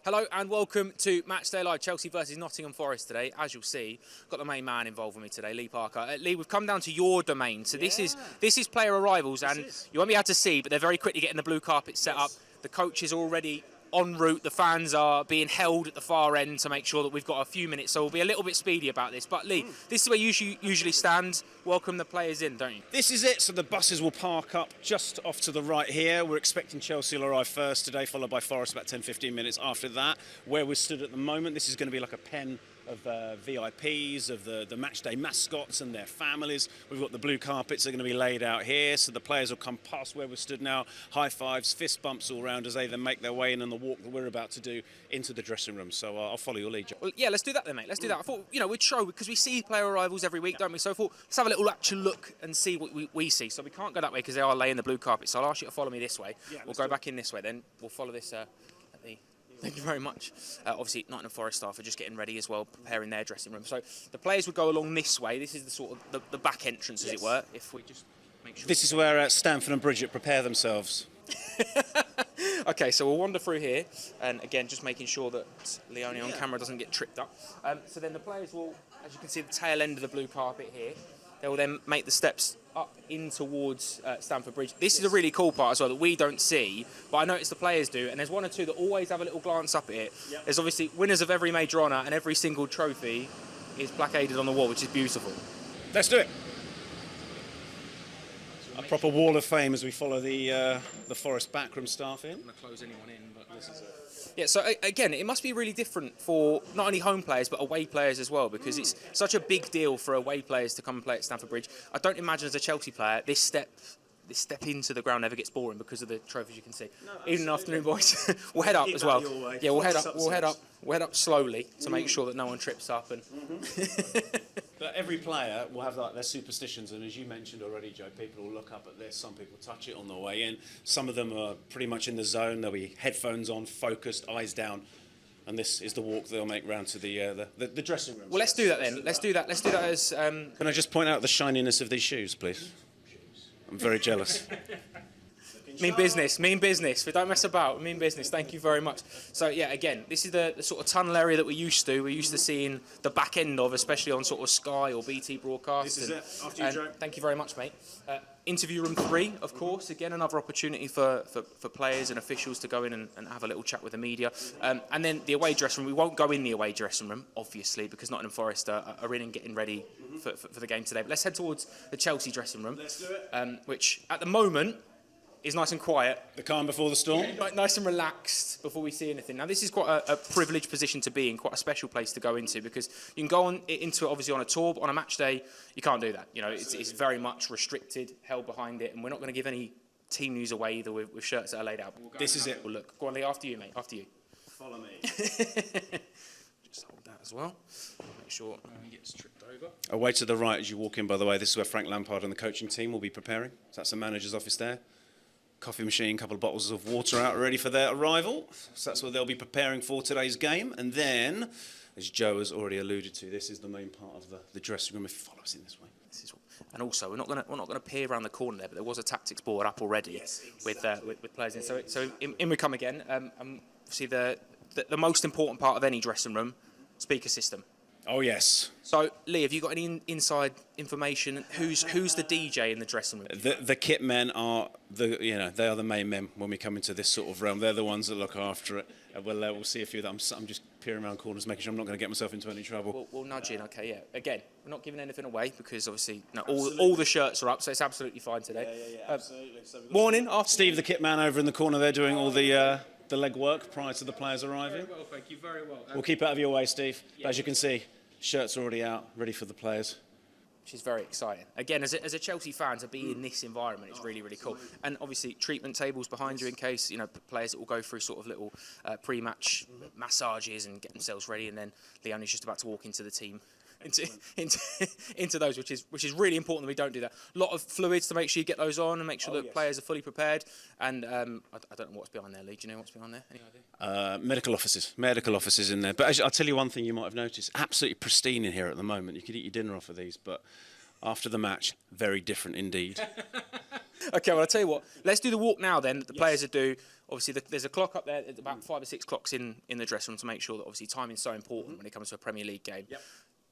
Hello and welcome to Matchday Live, Chelsea versus Nottingham Forest today. As you'll see, I've got the main man involved with me today, Lee Parker. Lee, we've come down to your domain. So this is player arrivals, and you won't be able to see, but they're very quickly getting the blue carpet set up. The coach is already en route. The fans are being held at the far end to make sure that we've got a few minutes, so we'll be a little bit speedy about this. But Lee, this is where you usually stand. Welcome the players in, don't you? This is it. So the buses will park up just off to the right here. We're expecting Chelsea will arrive first today, followed by Forest about 10-15 minutes after that. Where we're stood at the moment, this is going to be like a pen of VIPs, of the Matchday mascots and their families. We've got the blue carpets that are going to be laid out here, so the players will come past where we're stood now, high fives, fist bumps all round as they then make their way in on the walk that we're about to do into the dressing room. So I'll follow your lead, Joe. Well, yeah, let's do that then, mate. Let's do that. I thought, we'd show, because we see player arrivals every week, don't we? So I thought, let's have a little actual look and see what we see. So we can't go that way because they are laying the blue carpet. So I'll ask you to follow me this way. Yeah, we'll go back in this way, then we'll follow this at the... Thank you very much. Obviously, Nottingham Forest staff are just getting ready as well, preparing their dressing room. So the players would go along this way. This is the sort of the back entrance, as it were. If we just make sure. This is where Stamford and Bridge prepare themselves. Okay, so we'll wander through here, and again, just making sure that Leone on camera doesn't get tripped up. So then the players will, as you can see, the tail end of the blue carpet here. They will then make the steps up in towards Stamford Bridge. This is a really cool part as well that we don't see, but I notice the players do, and there's one or two that always have a little glance up at it. Yep. There's obviously winners of every major honour, and every single trophy is placarded on the wall, which is beautiful. Let's do it. A proper wall of fame as we follow the Forest backroom staff in. I'm not going to close anyone in, but this is it. Yeah, so again, it must be really different for not only home players but away players as well, because it's such a big deal for away players to come and play at Stamford Bridge. I don't imagine as a Chelsea player this step into the ground never gets boring because of the trophies you can see. No, evening, afternoon, boys. We'll head up as well. Yeah, we'll head up. We'll head up slowly to make sure that no one trips up. And But every player will have like their superstitions, and as you mentioned already, Joe, people will look up at this. Some people touch it on their way in. Some of them are pretty much in the zone. There'll be headphones on, focused, eyes down. And this is the walk they'll make round to the dressing room. Well, let's do that then. Let's do that. Let's do that as. Can I just point out the shininess of these shoes, please? I'm very jealous. Mean business. We don't mess about. Mean business. Thank you very much. So yeah, again, this is the sort of tunnel area that we're used to. We're used to seeing the back end of, especially on sort of Sky or BT broadcast. This is it. After you, Joe. Thank you very much, mate. Interview room 3, of course. Again, another opportunity for players and officials to go in and have a little chat with the media. And then the away dressing room. We won't go in the away dressing room, obviously, because Nottingham Forest are in and getting ready for the game today. But let's head towards the Chelsea dressing room. Let's do it. Which, at the moment, is nice and quiet. The calm before the storm. Nice and relaxed before we see anything. Now, this is quite a privileged position to be in, quite a special place to go into, because you can go into it obviously on a tour, but on a match day, you can't do that. It's very much restricted, held behind it, and we're not going to give any team news away either with shirts that are laid out. This is it. Well, look, go on, Lee, after you, mate, after you. Follow me. Just hold that as well. Make sure no one gets tripped over. Away to the right as you walk in, by the way, this is where Frank Lampard and the coaching team will be preparing. So that's the manager's office there. Coffee machine, couple of bottles of water out ready for their arrival. So that's what they'll be preparing for today's game. And then, as Joe has already alluded to, this is the main part of the dressing room. If you follow us in this way. And also, we're not going to peer around the corner there, but there was a tactics board up already with players in. So in we come again. See the most important part of any dressing room, speaker system. Oh yes. So Lee, have you got any inside information? Who's the DJ in the dressing room? The kit men are they are the main men when we come into this sort of realm. They're the ones that look after it. We'll see a few of them. I'm just peering around corners, making sure I'm not going to get myself into any trouble. We'll nudge in. Okay, yeah. Again, we're not giving anything away because obviously all the shirts are up, so it's absolutely fine today. Yeah, absolutely. So morning, Steve, the kit man, over in the corner there doing all the leg work prior to the players arriving. Very well, thank you. Very well. We'll keep out of your way, Steve. Yeah. As you can see, shirts are already out, ready for the players. Which is very exciting. Again, as a Chelsea fan, to be in this environment is really, really cool. And obviously, treatment tables behind you in case, players that will go through sort of little pre-match massages and get themselves ready. And then Leone's just about to walk into the team. Into those, which is really important that we don't do that. A lot of fluids to make sure you get those on and make sure that players are fully prepared. And I don't know what's behind there, Lee. Do you know what's behind there? Any idea? Medical officers in there. But I'll tell you one thing you might have noticed: absolutely pristine in here at the moment. You could eat your dinner off of these, but after the match, very different indeed. Okay, well, I'll tell you what. Let's do the walk now then, that the players are do. Obviously, there's a clock up there, about 5 or 6 clocks in the dressing room to make sure that obviously timing is so important when it comes to a Premier League game. Yep.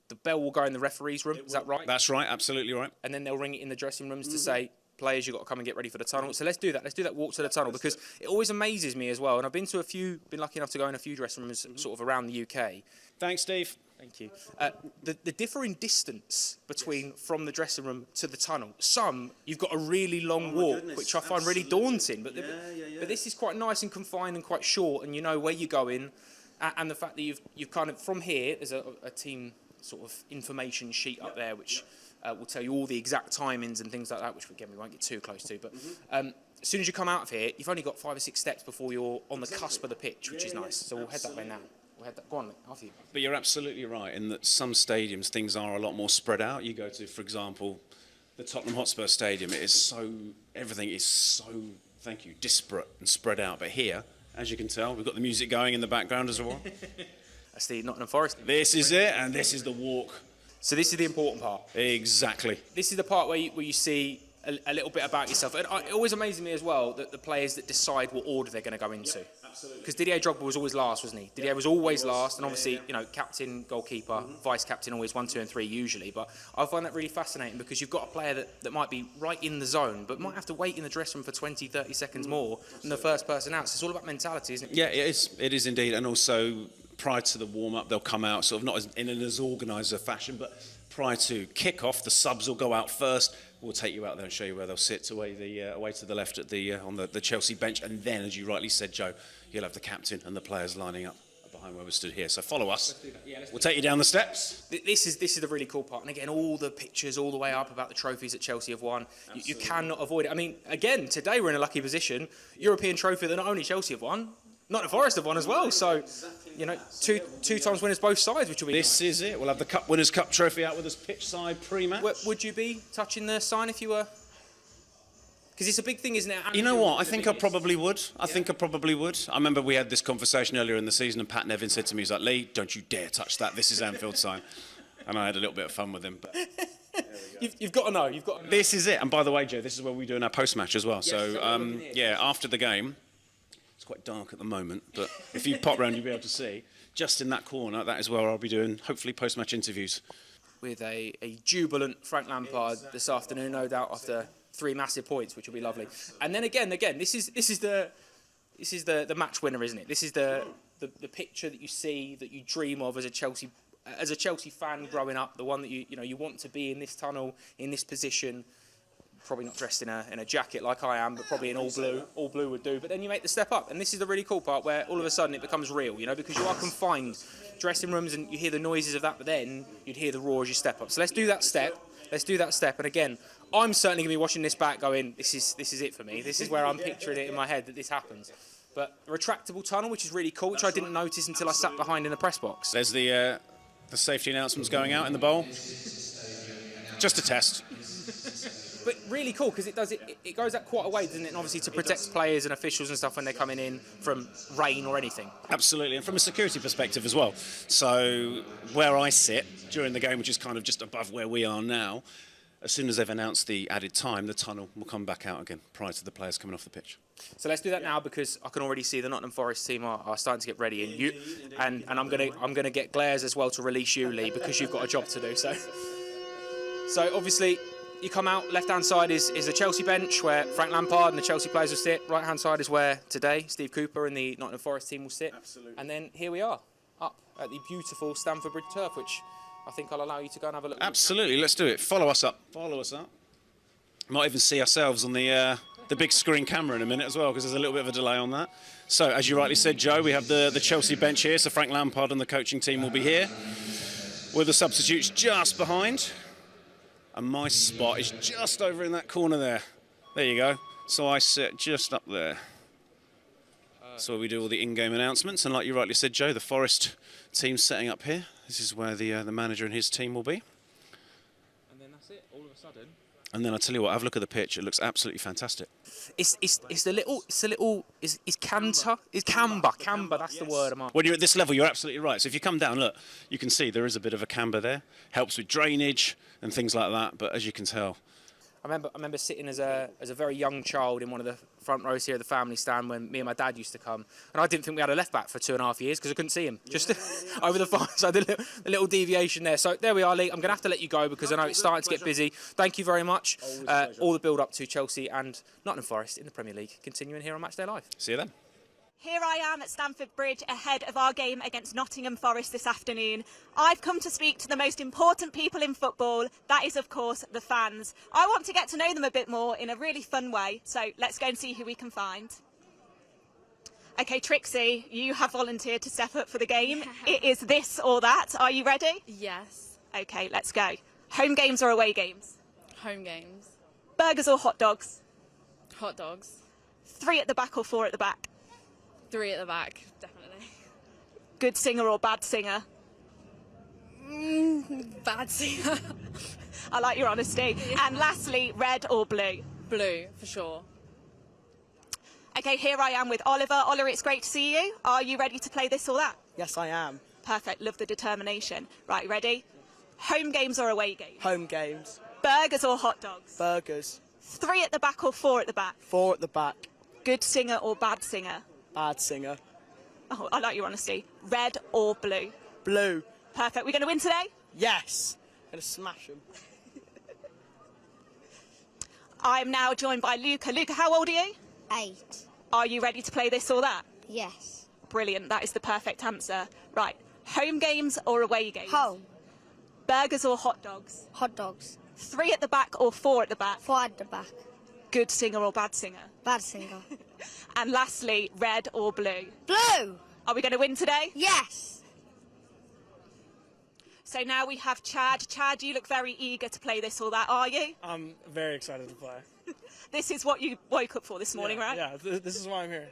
The bell will go in the referee's room, is that right? That's right, absolutely right. And then they'll ring it in the dressing rooms to say, players, you've got to come and get ready for the tunnel. So let's do that. Let's do that walk to the tunnel, because it always amazes me as well. And I've been lucky enough to go in a few dressing rooms sort of around the UK. Thanks, Steve. Thank you. The differing distance between from the dressing room to the tunnel. Some, you've got a really long walk, which I find really daunting. But this is quite nice and confined and quite short, and you know where you're going. And the fact that you've kind of, from here, there's a team sort of information sheet up there, which will tell you all the exact timings and things like that, which again we won't get too close to. But as soon as you come out of here, you've only got 5 or 6 steps before you're on the cusp of the pitch, which is nice. So we'll head that way now. Go on, after you. But you're absolutely right in that some stadiums things are a lot more spread out. You go to, for example, the Tottenham Hotspur Stadium. Everything is so, thank you, disparate and spread out. But here, as you can tell, we've got the music going in the background as well. That's the Nottingham Forest. This is it, and this is the walk. So this is the important part. Exactly. This is the part where you see a little bit about yourself. And it always amazes me as well that the players that decide what order they're going to go into. Because Didier Drogba was always last, wasn't he? Didier was always last, and obviously, you know, captain, goalkeeper, vice-captain, always 1, 2 and 3 usually. But I find that really fascinating because you've got a player that might be right in the zone, but might have to wait in the dressing room for 20, 30 seconds more than the first person out. So it's all about mentality, isn't it? Yeah, it is. It is indeed. And also, prior to the warm-up, they'll come out, sort of not in an as organised a fashion, but prior to kick-off, the subs will go out first. We'll take you out there and show you where they'll sit away to the left at on the Chelsea bench, and then, as you rightly said, Joe, you'll have the captain and the players lining up behind where we stood here. So follow us. We'll take you down the steps. This is the really cool part, and again, all the pictures all the way up about the trophies that Chelsea have won. You cannot avoid it. I mean, again, today we're in a lucky position. European trophy that not only Chelsea have won, Nottingham Forest have won as well. So, you know, two times winners both sides, which will be This is it. We'll have the Cup Winners' Cup trophy out with us pitch side pre-match. Would you be touching the sign if you were? Because it's a big thing, isn't it? You know what? I think I probably would. I remember we had this conversation earlier in the season, and Pat Nevin said to me, he's like, Lee, don't you dare touch that. This is Anfield's sign. And I had a little bit of fun with him. But you've got to know. This is it. And by the way, Joe, this is where we're doing our post-match as well. So, after the game, it's quite dark at the moment, but if you pop round, you'll be able to see. Just in that corner, that is where I'll be doing, hopefully, post-match interviews. With a jubilant Frank Lampard this afternoon, no doubt, after 3 massive points, which will be lovely. And then again, this is the match winner, isn't it? This is the picture that you see, that you dream of as a Chelsea fan growing up, the one that you want to be in this tunnel, in this position. Probably not dressed in a jacket like I am, but probably in all blue. All blue would do. But then you make the step up, and this is the really cool part where all of a sudden it becomes real, because you are confined dressing rooms and you hear the noises of that, but then you'd hear the roar as you step up. So let's do that step. And again, I'm certainly going to be watching this back going, this is it for me. This is where I'm picturing it in my head that this happens. But a retractable tunnel, which is really cool, which I didn't notice until I sat behind in the press box. There's the safety announcements going out in the bowl. Just a test. But really cool, because it goes out quite a way, doesn't it? And obviously to protect players and officials and stuff when they're coming in from rain or anything. Absolutely, and from a security perspective as well. So where I sit during the game, which is kind of just above where we are now, as soon as they've announced the added time, the tunnel will come back out again prior to the players coming off the pitch. So let's do that now, because I can already see the Nottingham Forest team are starting to get ready, and I'm gonna get glares as well to release you, Lee, because you've got a job to do. So obviously, you come out, left-hand side is the Chelsea bench where Frank Lampard and the Chelsea players will sit. Right-hand side is where today Steve Cooper and the Nottingham Forest team will sit. Absolutely. And then here we are, up at the beautiful Stamford Bridge turf, which I think I'll allow you to go and have a look. Absolutely, let's do it. Follow us up. Might even see ourselves on the big screen camera in a minute as well, because there's a little bit of a delay on that. So, as you rightly said, Joe, we have the Chelsea bench here. So Frank Lampard and the coaching team will be here, with the substitutes just behind. And my spot is just over in that corner there. There you go. So I sit just up there. So we do all the in-game announcements. And like you rightly said, Joe, the Forest team's setting up here. This is where the manager and his team will be. And then that's it, all of a sudden. And then I tell you what, have a look at the pitch. It looks absolutely fantastic. It's camber, that's the word I'm on. When you're at this level, you're absolutely right. So if you come down, look, you can see there is a bit of a camber there. Helps with drainage and things like that. But as you can tell, I remember sitting as a very young child in one of the front rows here of the family stand when me and my dad used to come, and I didn't think we had a left back for 2.5 years because I couldn't see him just over the far. So the little deviation there. So there we are, Lee. I'm going to have to let you go because I know it's starting to get busy. Thank you very much. All the build up to Chelsea and Nottingham Forest in the Premier League continuing here on Matchday Live. See you then. Here I am at Stamford Bridge ahead of our game against Nottingham Forest this afternoon. I've come to speak to the most important people in football, that is of course the fans. I want to get to know them a bit more in a really fun way, so let's go and see who we can find. Okay, Trixie, you have volunteered to step up for the game. It is this or that. Are you ready? Yes. Okay, let's go. Home games or away games? Home games. Burgers or hot dogs? Hot dogs. 3 at the back or 4 at the back? 3 at the back, definitely. Good singer or bad singer? Bad singer. I like your honesty. Yeah. And lastly, red or blue? Blue, for sure. Okay, here I am with Oliver. Oliver, it's great to see you. Are you ready to play this or that? Yes, I am. Perfect, love the determination. Right, ready? Home games or away games? Home games. Burgers or hot dogs? Burgers. 3 at the back or 4 at the back? 4 at the back. Good singer or bad singer? Bad singer. Oh, I like your honesty. Red or blue? Blue. Perfect. We're going to win today? Yes. Gonna smash them. I'm now joined by Luca. Luca, how old are you? 8. Are you ready to play this or that? Yes. Brilliant. That is the perfect answer. Right. Home games or away games? Home. Burgers or hot dogs? Hot dogs. 3 at the back or 4 at the back? 4 at the back. Good singer or bad singer? Bad singer. And lastly, red or blue? Blue. Are we going to win today? Yes. So now we have Chad. Chad, you look very eager to play this or that, are you? I'm very excited to play. This is what you woke up for this morning, right? Yeah, this is why I'm here.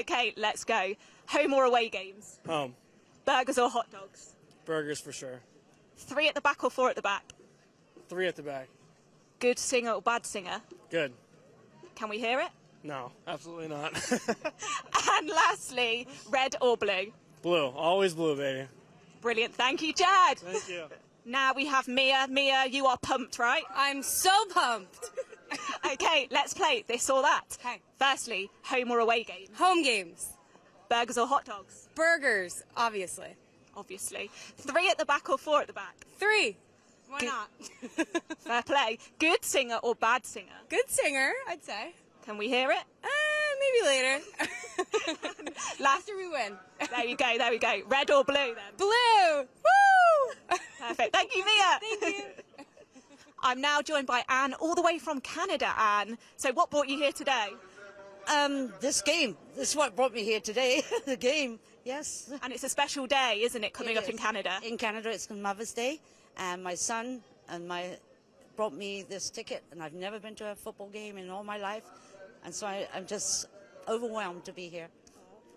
Okay, let's go. Home or away games? Home. Burgers or hot dogs? Burgers for sure. 3 at the back or 4 at the back? 3 at the back. Good singer or bad singer? Good. Can we hear it? No, absolutely not. And lastly, red or blue? Blue. Always blue, baby. Brilliant. Thank you, Chad. Thank you. Now we have Mia. Mia, you are pumped, right? I'm so pumped. Okay, let's play this or that. Okay. Firstly, home or away games? Home games. Burgers or hot dogs? Burgers, obviously. Obviously. 3 at the back or 4 at the back? 3. Why Good. not? Fair play. Good singer or bad singer? Good singer, I'd say. Can we hear it? Maybe later. After we win. There you go, there we go. Red or blue then? Blue! Woo! Perfect. Thank you, Mia. Thank you. I'm now joined by Anne, all the way from Canada, Anne. So what brought you here today? This game. This is what brought me here today. The game, yes. And it's a special day, isn't it, coming up in Canada? In Canada, it's Mother's Day, and my son and brought me this ticket, and I've never been to a football game in all my life, and so I'm just overwhelmed to be here.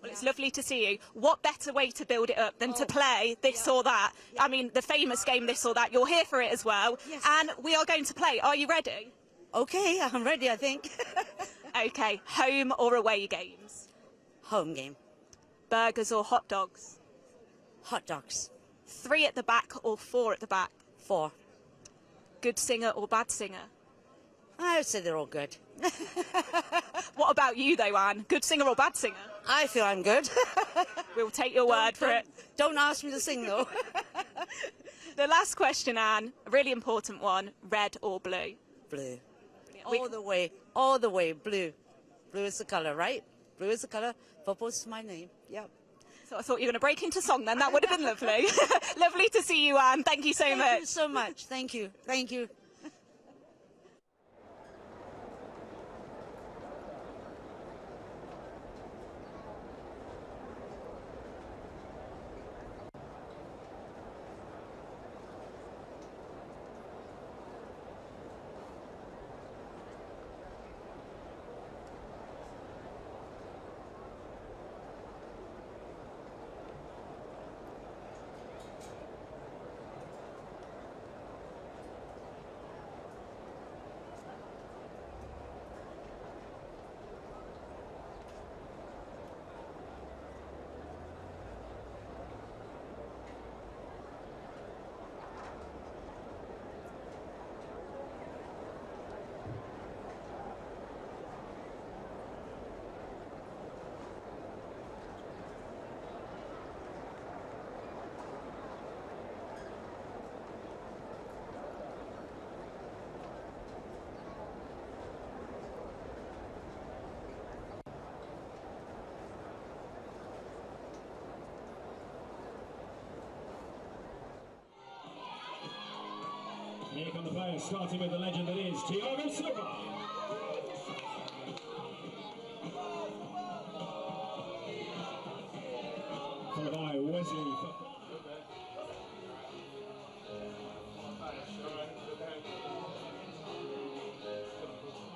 Well, it's lovely to see you. What better way to build it up than to play this or that? Yeah. I mean, the famous game this or that. You're here for it as well. Yes. And we are going to play. Are you ready? Okay, I'm ready, I think. Okay, home or away games? Home game. Burgers or hot dogs? Hot dogs. 3 at the back or 4 at the back? 4. Good singer or bad singer? I would say they're all good. What about you though, Anne? Good singer or bad singer? I feel I'm good. We'll take your word for it. Don't ask me to sing though. The last question, Anne, a really important one, red or blue? Blue. All the way, blue. Blue is the colour, right? Blue is the colour. Purple's my name. Yep. So I thought you were going to break into song then. That would have been lovely. Lovely to see you, Anne. Thank you so much. Thank you so much. Thank you. Thank you. Here come the players, starting with the legend that is Thiago Silva. Followed by Wesley.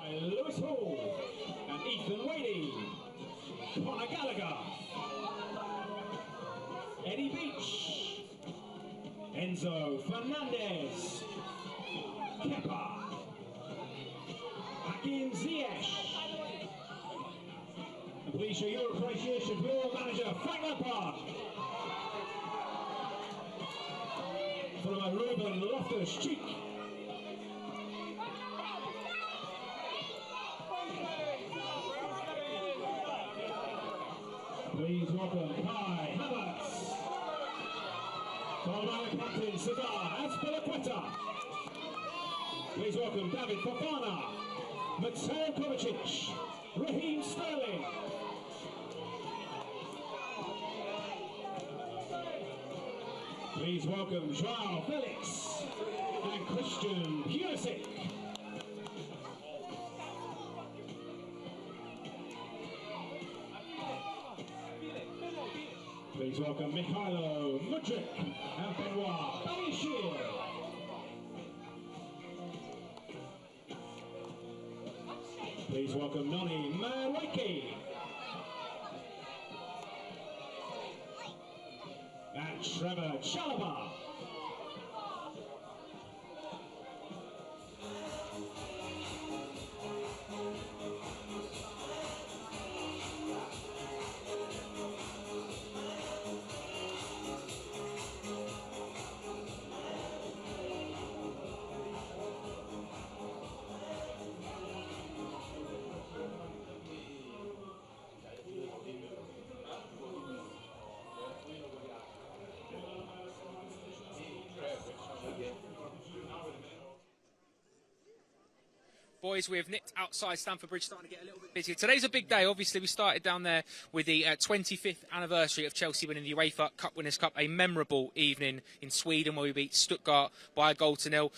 By Lewis Hall and Ethan Wadey. Conor Gallagher. Eddie Beach. Enzo Fernandez. Kepa. Hakim Ziyech. And please show your appreciation for your manager, Frank Lampard. Followed by Ruben Loftus-Cheek. Please welcome Kai Havertz. Followed by the captain, Cesar Azpilicueta. Please welcome David Fofana, Mateo Kovacic, Raheem Sterling. Please welcome Joao Felix and Christian Pulisic. Please welcome Mikhailo Mudryk and Benoit Badiashile. Please welcome Noni Manwaki. And Trevor Chalobah. Boys, we've nipped outside Stamford Bridge, starting to get a little bit busier. Today's a big day. Obviously, we started down there with the 25th anniversary of Chelsea winning the UEFA Cup Winners' Cup, a memorable evening in Sweden where we beat Stuttgart by 1-0.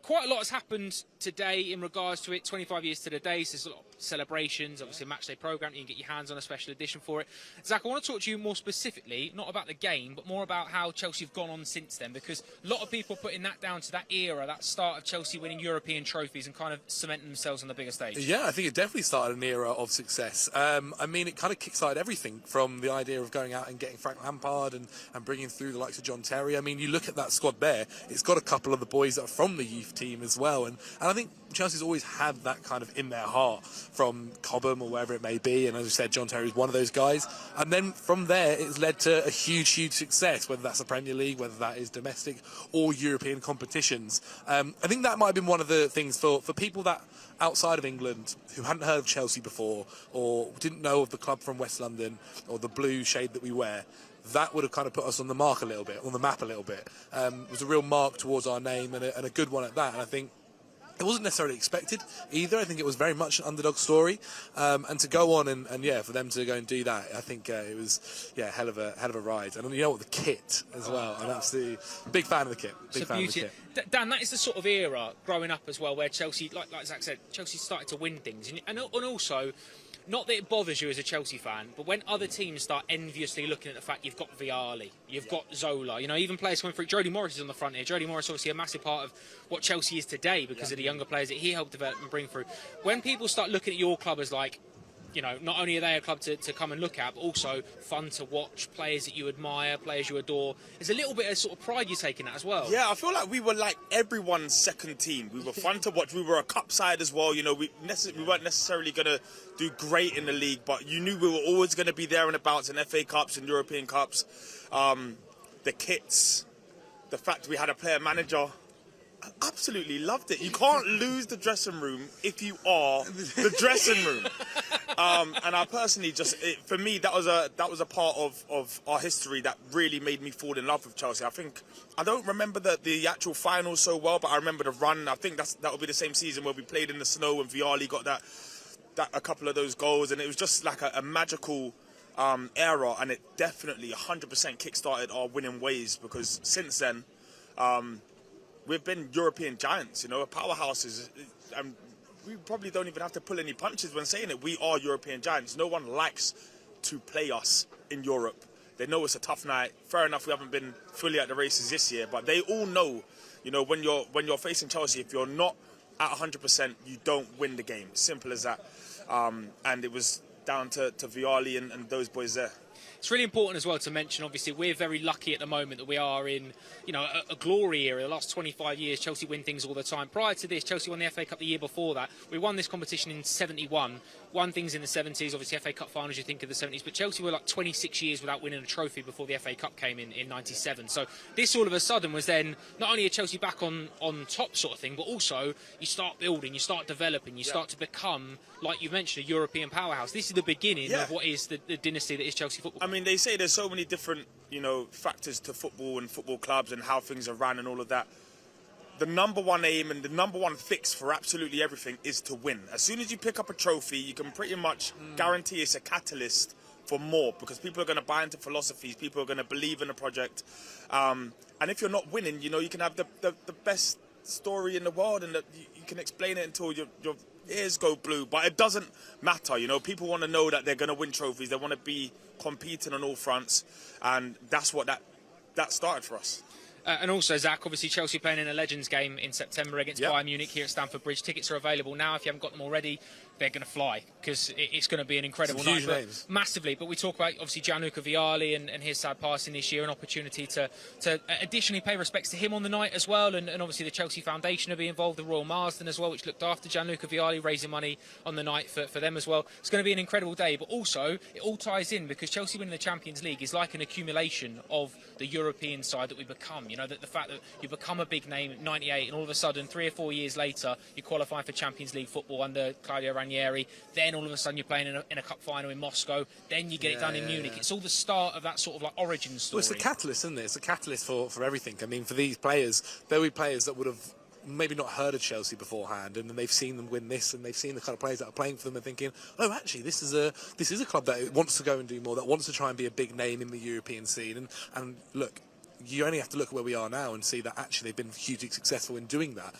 Quite a lot has happened today in regards to it. 25 years to the day, so there's a lot of celebrations, obviously a matchday programme. You can get your hands on a special edition for it. Zach, I want to talk to you more specifically, not about the game, but more about how Chelsea have gone on since then, because a lot of people are putting that down to that era, that start of Chelsea winning European trophies and kind of cementing themselves on the bigger stage. Yeah, I think it definitely started an era of success. I mean, it kind of kickstarted everything from the idea of going out and getting Frank Lampard and bringing through the likes of John Terry. I mean, you look at that squad there, it's got a couple of the boys that are from the youth team as well, and I think Chelsea's always had that kind of in their heart from Cobham or wherever it may be, and as I said, John Terry's one of those guys, and then from there it's led to a huge success, whether that's the Premier League, whether that is domestic or European competitions. I think that might have been one of the things for people that outside of England who hadn't heard of Chelsea before or didn't know of the club from West London or the blue shade that we wear. That would have kind of put us on the mark a little bit, on the map a little bit. It was a real mark towards our name and a good one at that. And I think it wasn't necessarily expected either. I think it was very much an underdog story. And to go on and for them to go and do that, I think it was, hell of a ride. And you know what, the kit as well. I'm absolutely big fan of the kit. Big fan of the kit. Dan, that is the sort of era growing up as well where Chelsea, like Zach said, Chelsea started to win things. And also, not that it bothers you as a Chelsea fan, but when other teams start enviously looking at the fact you've got Vialli, you've got Zola, even players coming through. Jody Morris is on the front here. Jody Morris obviously a massive part of what Chelsea is today because of the younger players that he helped develop and bring through. When people start looking at your club as like, not only are they a club to come and look at, but also fun to watch, players that you admire, players you adore. There's a little bit of sort of pride you take in that as well. Yeah, I feel like we were like everyone's second team. We were fun to watch. We were a cup side as well. We weren't necessarily going to do great in the league, but you knew we were always going to be there and about in FA Cups and European Cups. The kits, the fact we had a player manager. I absolutely loved it. You can't lose the dressing room if you are the dressing room. And I personally for me, that was a part of our history that really made me fall in love with Chelsea. I don't remember the actual final so well, but I remember the run. I think that would be the same season where we played in the snow and Vialli got that a couple of those goals, and it was just like a magical era, and it definitely 100% kick-started our winning ways, because since then, we've been European giants, you know, powerhouses. And we probably don't even have to pull any punches when saying it. We are European giants. No one likes to play us in Europe. They know it's a tough night. Fair enough, we haven't been fully at the races this year, but they all know, you know, when you're facing Chelsea, if you're not at 100%, you don't win the game. Simple as that. And it was down to Vialli and those boys there. It's really important as well to mention, obviously, we're very lucky at the moment that we are in, you know, a glory era. The last 25 years, Chelsea win things all the time. Prior to this, Chelsea won the FA Cup the year before that. We won this competition in 71. Won things in the 70s, obviously FA Cup finals, you think of the 70s, but Chelsea were like 26 years without winning a trophy before the FA Cup came in 97. So this all of a sudden was then not only a Chelsea back on top sort of thing, but also you start building, you start developing, you start to become, like you mentioned, a European powerhouse. This is the beginning of what is the dynasty that is Chelsea football. I mean, they say there's so many different, you know, factors to football and football clubs and how things are run and all of that. The number one aim and the number one fix for absolutely everything is to win. As soon as you pick up a trophy, you can pretty much guarantee it's a catalyst for more, because people are going to buy into philosophies, people are going to believe in the project. And if you're not winning, you know, you can have the best story in the world and you can explain it until your ears go blue, but it doesn't matter. You know, people want to know that they're going to win trophies, they want to be competing on all fronts, and that's what that started for us. And also, Zach, obviously Chelsea playing in a Legends game in September against Bayern Munich here at Stamford Bridge. Tickets are available now. If you haven't got them already, they're going to fly, because it's going to be an incredible night. But massively. But we talk about, obviously, Gianluca Vialli and his sad passing this year, an opportunity to additionally pay respects to him on the night as well. And obviously the Chelsea Foundation will be involved, the Royal Marsden as well, which looked after Gianluca Vialli, raising money on the night for them as well. It's going to be an incredible day. But also, it all ties in, because Chelsea winning the Champions League is like an accumulation of the European side that we become. You know, that the fact that you become a big name at 98 and all of a sudden 3 or 4 years later you qualify for Champions League football under Claudio Ranieri, then all of a sudden you're playing in a cup final in Moscow, then you get it done in Munich. It's all the start of that sort of like origin story. Well, it's a catalyst, isn't it? It's a catalyst for everything. I mean, for these players, there will be players that would have maybe not heard of Chelsea beforehand, and then they've seen them win this, and they've seen the kind of players that are playing for them and thinking, oh, actually, this is a club that wants to go and do more, that wants to try and be a big name in the European scene. And look, you only have to look at where we are now and see that actually they've been hugely successful in doing that.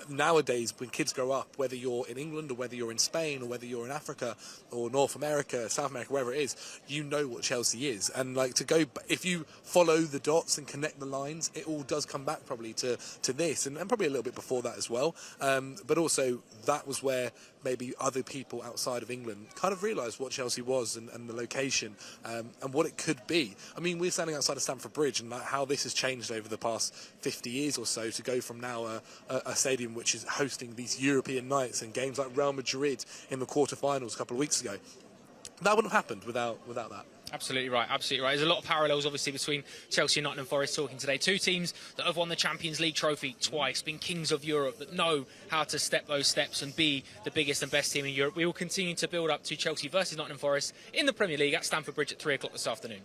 Nowadays, when kids grow up, whether you're in England or whether you're in Spain or whether you're in Africa or North America, South America, wherever it is, you know what Chelsea is. And like if you follow the dots and connect the lines, it all does come back probably to this, and probably a little bit before that as well. But also that was where maybe other people outside of England kind of realised what Chelsea was and the location and what it could be. I mean, we're standing outside of Stamford Bridge, and like how this has changed over the past 50 years or so to go from now a stadium which is hosting these European nights and games like Real Madrid in the quarterfinals a couple of weeks ago. That wouldn't have happened without that. Absolutely right, absolutely right. There's a lot of parallels, obviously, between Chelsea and Nottingham Forest talking today. Two teams that have won the Champions League trophy twice, been kings of Europe, that know how to step those steps and be the biggest and best team in Europe. We will continue to build up to Chelsea versus Nottingham Forest in the Premier League at Stamford Bridge at 3 o'clock this afternoon.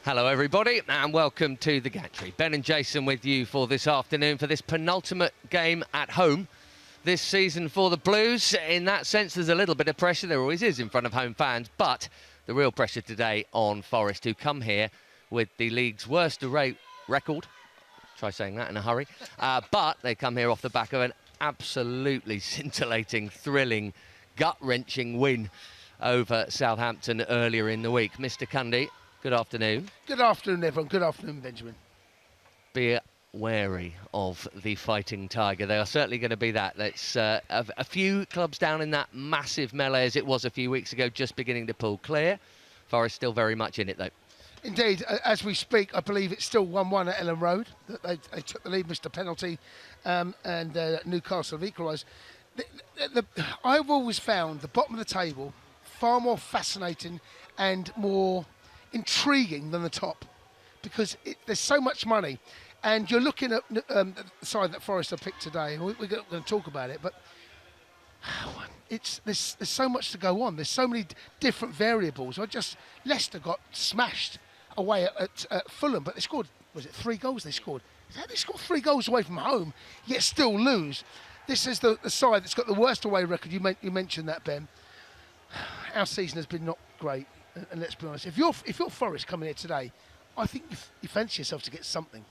Hello everybody and welcome to the Gantry. Ben and Jason with you for this afternoon for this penultimate game at home this season for the Blues. In that sense, there's a little bit of pressure, there always is in front of home fans, but the real pressure today on Forest, who come here with the league's worst away record Try saying that in a hurry. But they come here off the back of an absolutely scintillating, thrilling, gut-wrenching win over Southampton earlier in the week. Mr. Kanté, good afternoon. Good afternoon, everyone. Good afternoon, Benjamin. Be wary of the Fighting Tiger. They are certainly going to be that. That's a few clubs down in that massive melee as it was a few weeks ago, just beginning to pull clear. Forest still very much in it, though. Indeed, as we speak, I believe it's still 1-1 at Ellen Road. They took the lead, missed a penalty, and Newcastle have equalised. I've always found the bottom of the table far more fascinating and more intriguing than the top, because there's so much money. And you're looking at the side that Forest have picked today, and we're going to talk about it, but there's so much to go on. There's so many different variables. Leicester got smashed away at Fulham, but they scored, was it 3 goals they scored? They scored 3 goals away from home, yet still lose. This is the side that's got the worst away record. You mentioned that, Ben. Our season has been not great, and let's be honest. If you're Forest coming here today, I think you fancy yourself to get something.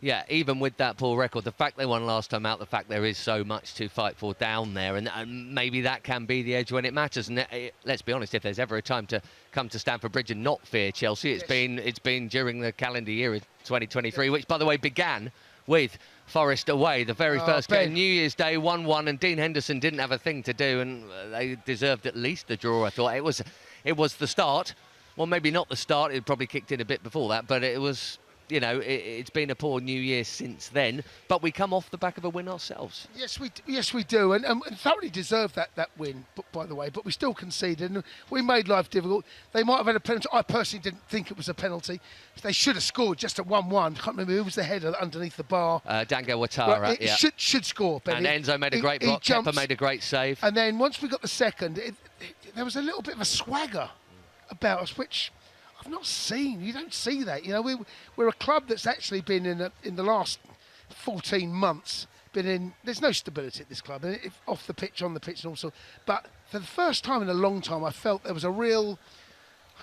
Yeah, even with that poor record, the fact they won last time out, the fact there is so much to fight for down there, and maybe that can be the edge when it matters. And let's be honest, if there's ever a time to come to Stamford Bridge and not fear Chelsea, it's been during the calendar year of 2023, which, by the way, began with Forest away. The very first game, New Year's Day, 1-1, and Dean Henderson didn't have a thing to do, and they deserved at least the draw, I thought. It was the start. Well, maybe not the start. It probably kicked in a bit before that, but it was... You know, it's been a poor New Year since then, but we come off the back of a win ourselves. Yes, we do, and thoroughly deserved that win, by the way, but we still conceded, and we made life difficult. They might have had a penalty. I personally didn't think it was a penalty. They should have scored just at 1-1. Can't remember who was the header underneath the bar. Dango Ouattara, yeah. Should score. Ben. And Enzo made a great block, Kepa made a great save. And then once we got the second, there was a little bit of a swagger about us, which... I've not seen. You don't see that. You know, we're a club that's actually been in the last 14 months. There's no stability at this club, off the pitch, on the pitch, and also. But for the first time in a long time, I felt there was a real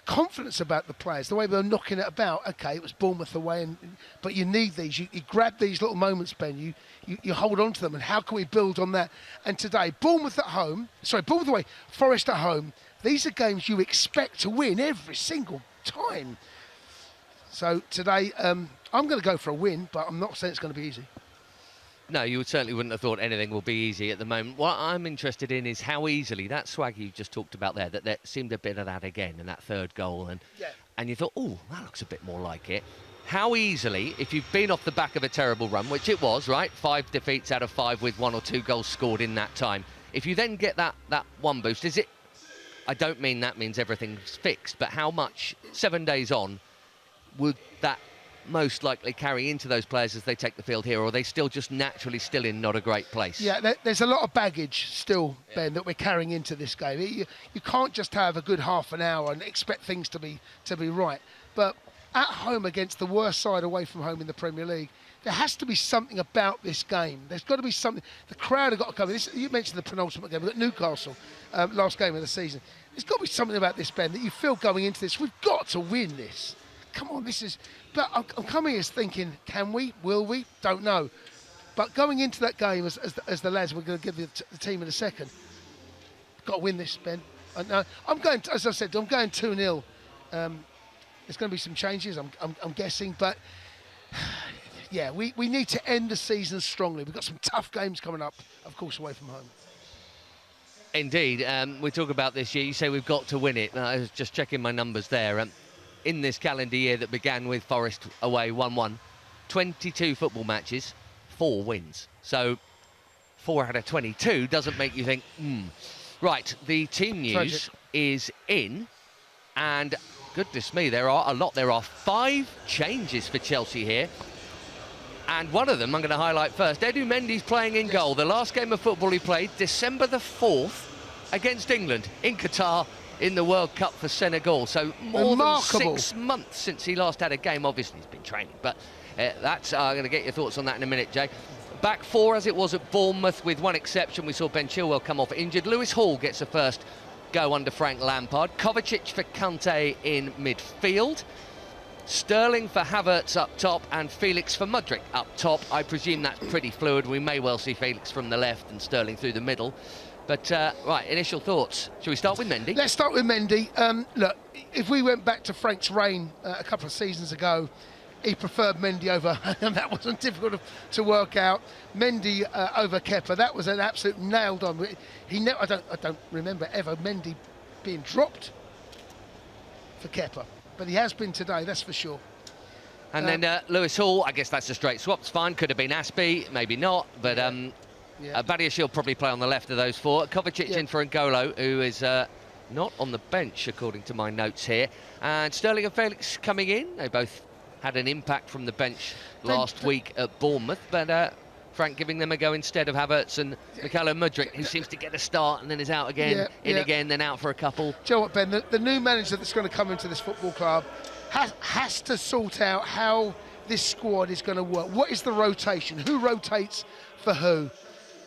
confidence about the players. The way they were knocking it about. Okay, it was Bournemouth away, but you need these. You grab these little moments, Ben. You hold on to them, and how can we build on that? And today, Bournemouth away, Forest at home. These are games you expect to win every single time. So today, I'm going to go for a win, but I'm not saying it's going to be easy. No, you certainly wouldn't have thought anything will be easy at the moment. What I'm interested in is how easily that swag you just talked about there seemed a bit of that again in that third goal, and you thought, oh, that looks a bit more like it. How easily, if you've been off the back of a terrible run, which it was, right? 5 defeats out of 5 with 1 or 2 goals scored in that time. If you then get that one boost, is it? I don't mean that means everything's fixed, but how much, 7 days on, would that most likely carry into those players as they take the field here, or are they still just naturally still in not a great place? Yeah, there's a lot of baggage still, Ben, that we're carrying into this game. You can't just have a good half an hour and expect things to be right. But at home against the worst side away from home in the Premier League, there has to be something about this game. There's got to be something. The crowd have got to come in. You mentioned the penultimate game. We've got Newcastle, last game of the season. There's got to be something about this, Ben, that you feel going into this. We've got to win this. Come on, this is... But I'm coming here thinking, can we? Will we? Don't know. But going into that game, as the lads, we're going to give the team in a second, got to win this, Ben. I'm going, as I said, I'm going 2-0. There's going to be some changes, I'm guessing, but... Yeah, we need to end the season strongly. We've got some tough games coming up, of course, away from home. Indeed. We talk about this year. You say we've got to win it. I was just checking my numbers there. In this calendar year that began with Forest away 1-1, 22 football matches, 4 wins. So 4 out of 22 doesn't make you think, Right, the team news is in, and goodness me, there are a lot. There are 5 changes for Chelsea here. And one of them I'm going to highlight first. Edu Mendy's playing in goal. The last game of football he played, December the 4th, against England in Qatar in the World Cup for Senegal. So more than 6 months since he last had a game. Obviously, he's been training, but that's I'm going to get your thoughts on that in a minute, Jay. Back 4 as it was at Bournemouth, with one exception. We saw Ben Chilwell come off injured. Lewis Hall gets a first go under Frank Lampard. Kovacic for Kanté in midfield. Sterling for Havertz up top and Felix for Mudryk up top. I presume that's pretty fluid. We may well see Felix from the left and Sterling through the middle. But, right, initial thoughts. Shall we start with Mendy? Let's start with Mendy. Look, if we went back to Frank's reign a couple of seasons ago, he preferred Mendy over, and that wasn't difficult to work out. Mendy over Kepa, that was an absolute nailed on. I don't remember ever Mendy being dropped for Kepa, but he has been today, that's for sure. And then Lewis Hall, I guess that's a straight swap. It's fine. Could have been Aspie, maybe not, but Badiashile will probably play on the left of those four. Kovacic in for N'Golo, who is not on the bench, according to my notes here. And Sterling and Felix coming in. They both had an impact from the bench last week at Bournemouth, but Frank giving them a go instead of Havertz and Mykhailo Mudryk, who seems to get a start and then is out again, again, then out for a couple. Do you know what, Ben? The new manager that's going to come into this football club has to sort out how this squad is going to work. What is the rotation? Who rotates for who?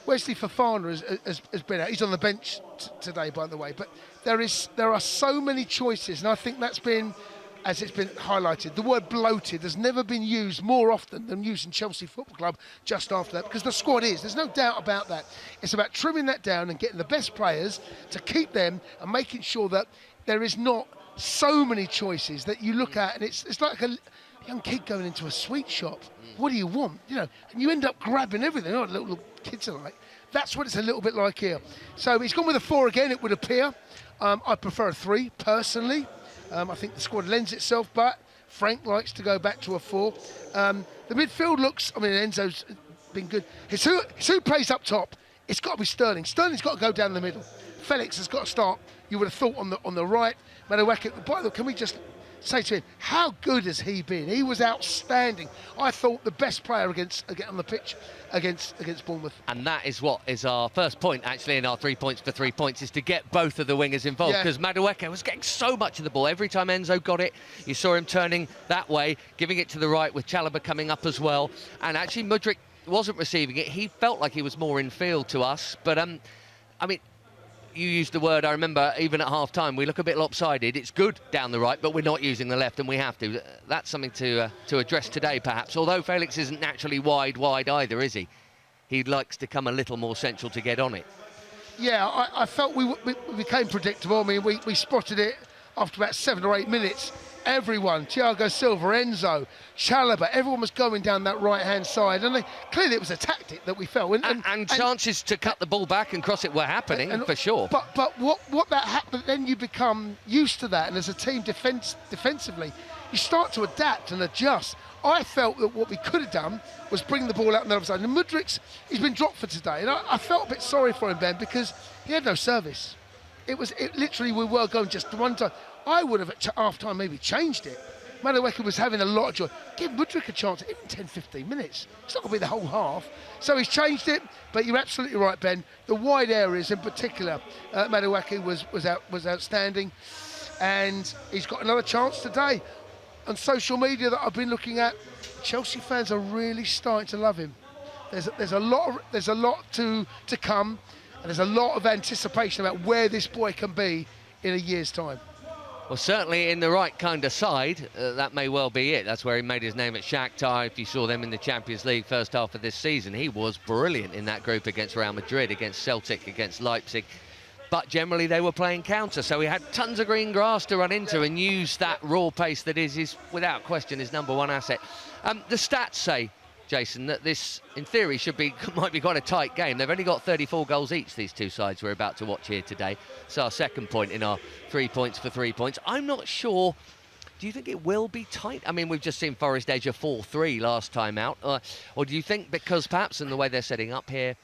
Wesley Fofana has been out. He's on the bench today, by the way. But there are so many choices, and I think that's been, as it's been highlighted, the word bloated has never been used more often than used in Chelsea Football Club just after that, because the squad is. There's no doubt about that. It's about trimming that down and getting the best players to keep them and making sure that there is not so many choices that you look at, and it's like a young kid going into a sweet shop. What do you want? You know, and you end up grabbing everything. Oh, little kids are like. That's what it's a little bit like here. So he's gone with a 4 again, it would appear. I prefer a 3 personally. I think the squad lends itself, but Frank likes to go back to a 4. The midfield looks, I mean, Enzo's been good. Who plays up top? It's got to be Sterling. Sterling's got to go down the middle. Felix has got to start, you would have thought, on the right. Madueke, by the way, can we just say to him, how good has he been? He was outstanding. I thought the best player on the pitch against Bournemouth. And that is what is our first point, actually, in our 3 points for 3 points, is to get both of the wingers involved, because Madueke was getting so much of the ball. Every time Enzo got it, you saw him turning that way, giving it to the right, with Chalobah coming up as well. And actually, Mudryk wasn't receiving it. He felt like he was more in field to us. But, I mean, you used the word, I remember, even at half-time, we look a bit lopsided. It's good down the right, but we're not using the left, and we have to. That's something to address today, perhaps. Although Felix isn't naturally wide either, is he? He likes to come a little more central to get on it. Yeah, I felt we became predictable. I mean, we spotted it after about 7 or 8 minutes. Everyone, Thiago Silva, Enzo, Chalobah, everyone was going down that right-hand side, and clearly it was a tactic that we felt. And chances to cut the ball back and cross it were happening, for sure. But what that happened, then you become used to that, and as a team defensively, you start to adapt and adjust. I felt that what we could have done was bring the ball out on the other side. And Mudryk's, he's been dropped for today, and I felt a bit sorry for him, Ben, because he had no service. It literally, we were going just one time. I would have at half-time maybe changed it. Madueke was having a lot of joy. Give Mudryk a chance, even 10-15 minutes. It's not going to be the whole half. So he's changed it, but you're absolutely right, Ben. The wide areas in particular, Madueke was outstanding, and he's got another chance today. On social media that I've been looking at, Chelsea fans are really starting to love him. There's a lot to come, and there's a lot of anticipation about where this boy can be in a year's time. Well, certainly in the right kind of side, that may well be it. That's where he made his name at Shakhtar. If you saw them in the Champions League first half of this season, he was brilliant in that group against Real Madrid, against Celtic, against Leipzig. But generally they were playing counter, so he had tons of green grass to run into and use that raw pace that is without question, his #1 asset. The stats say, Jason, that this, in theory, might be quite a tight game. They've only got 34 goals each, these two sides we're about to watch here today. It's our second point in our 3 points for 3 points. I'm not sure. Do you think it will be tight? I mean, we've just seen Forest edge a 4-3 last time out. Or do you think, because perhaps in the way they're setting up here,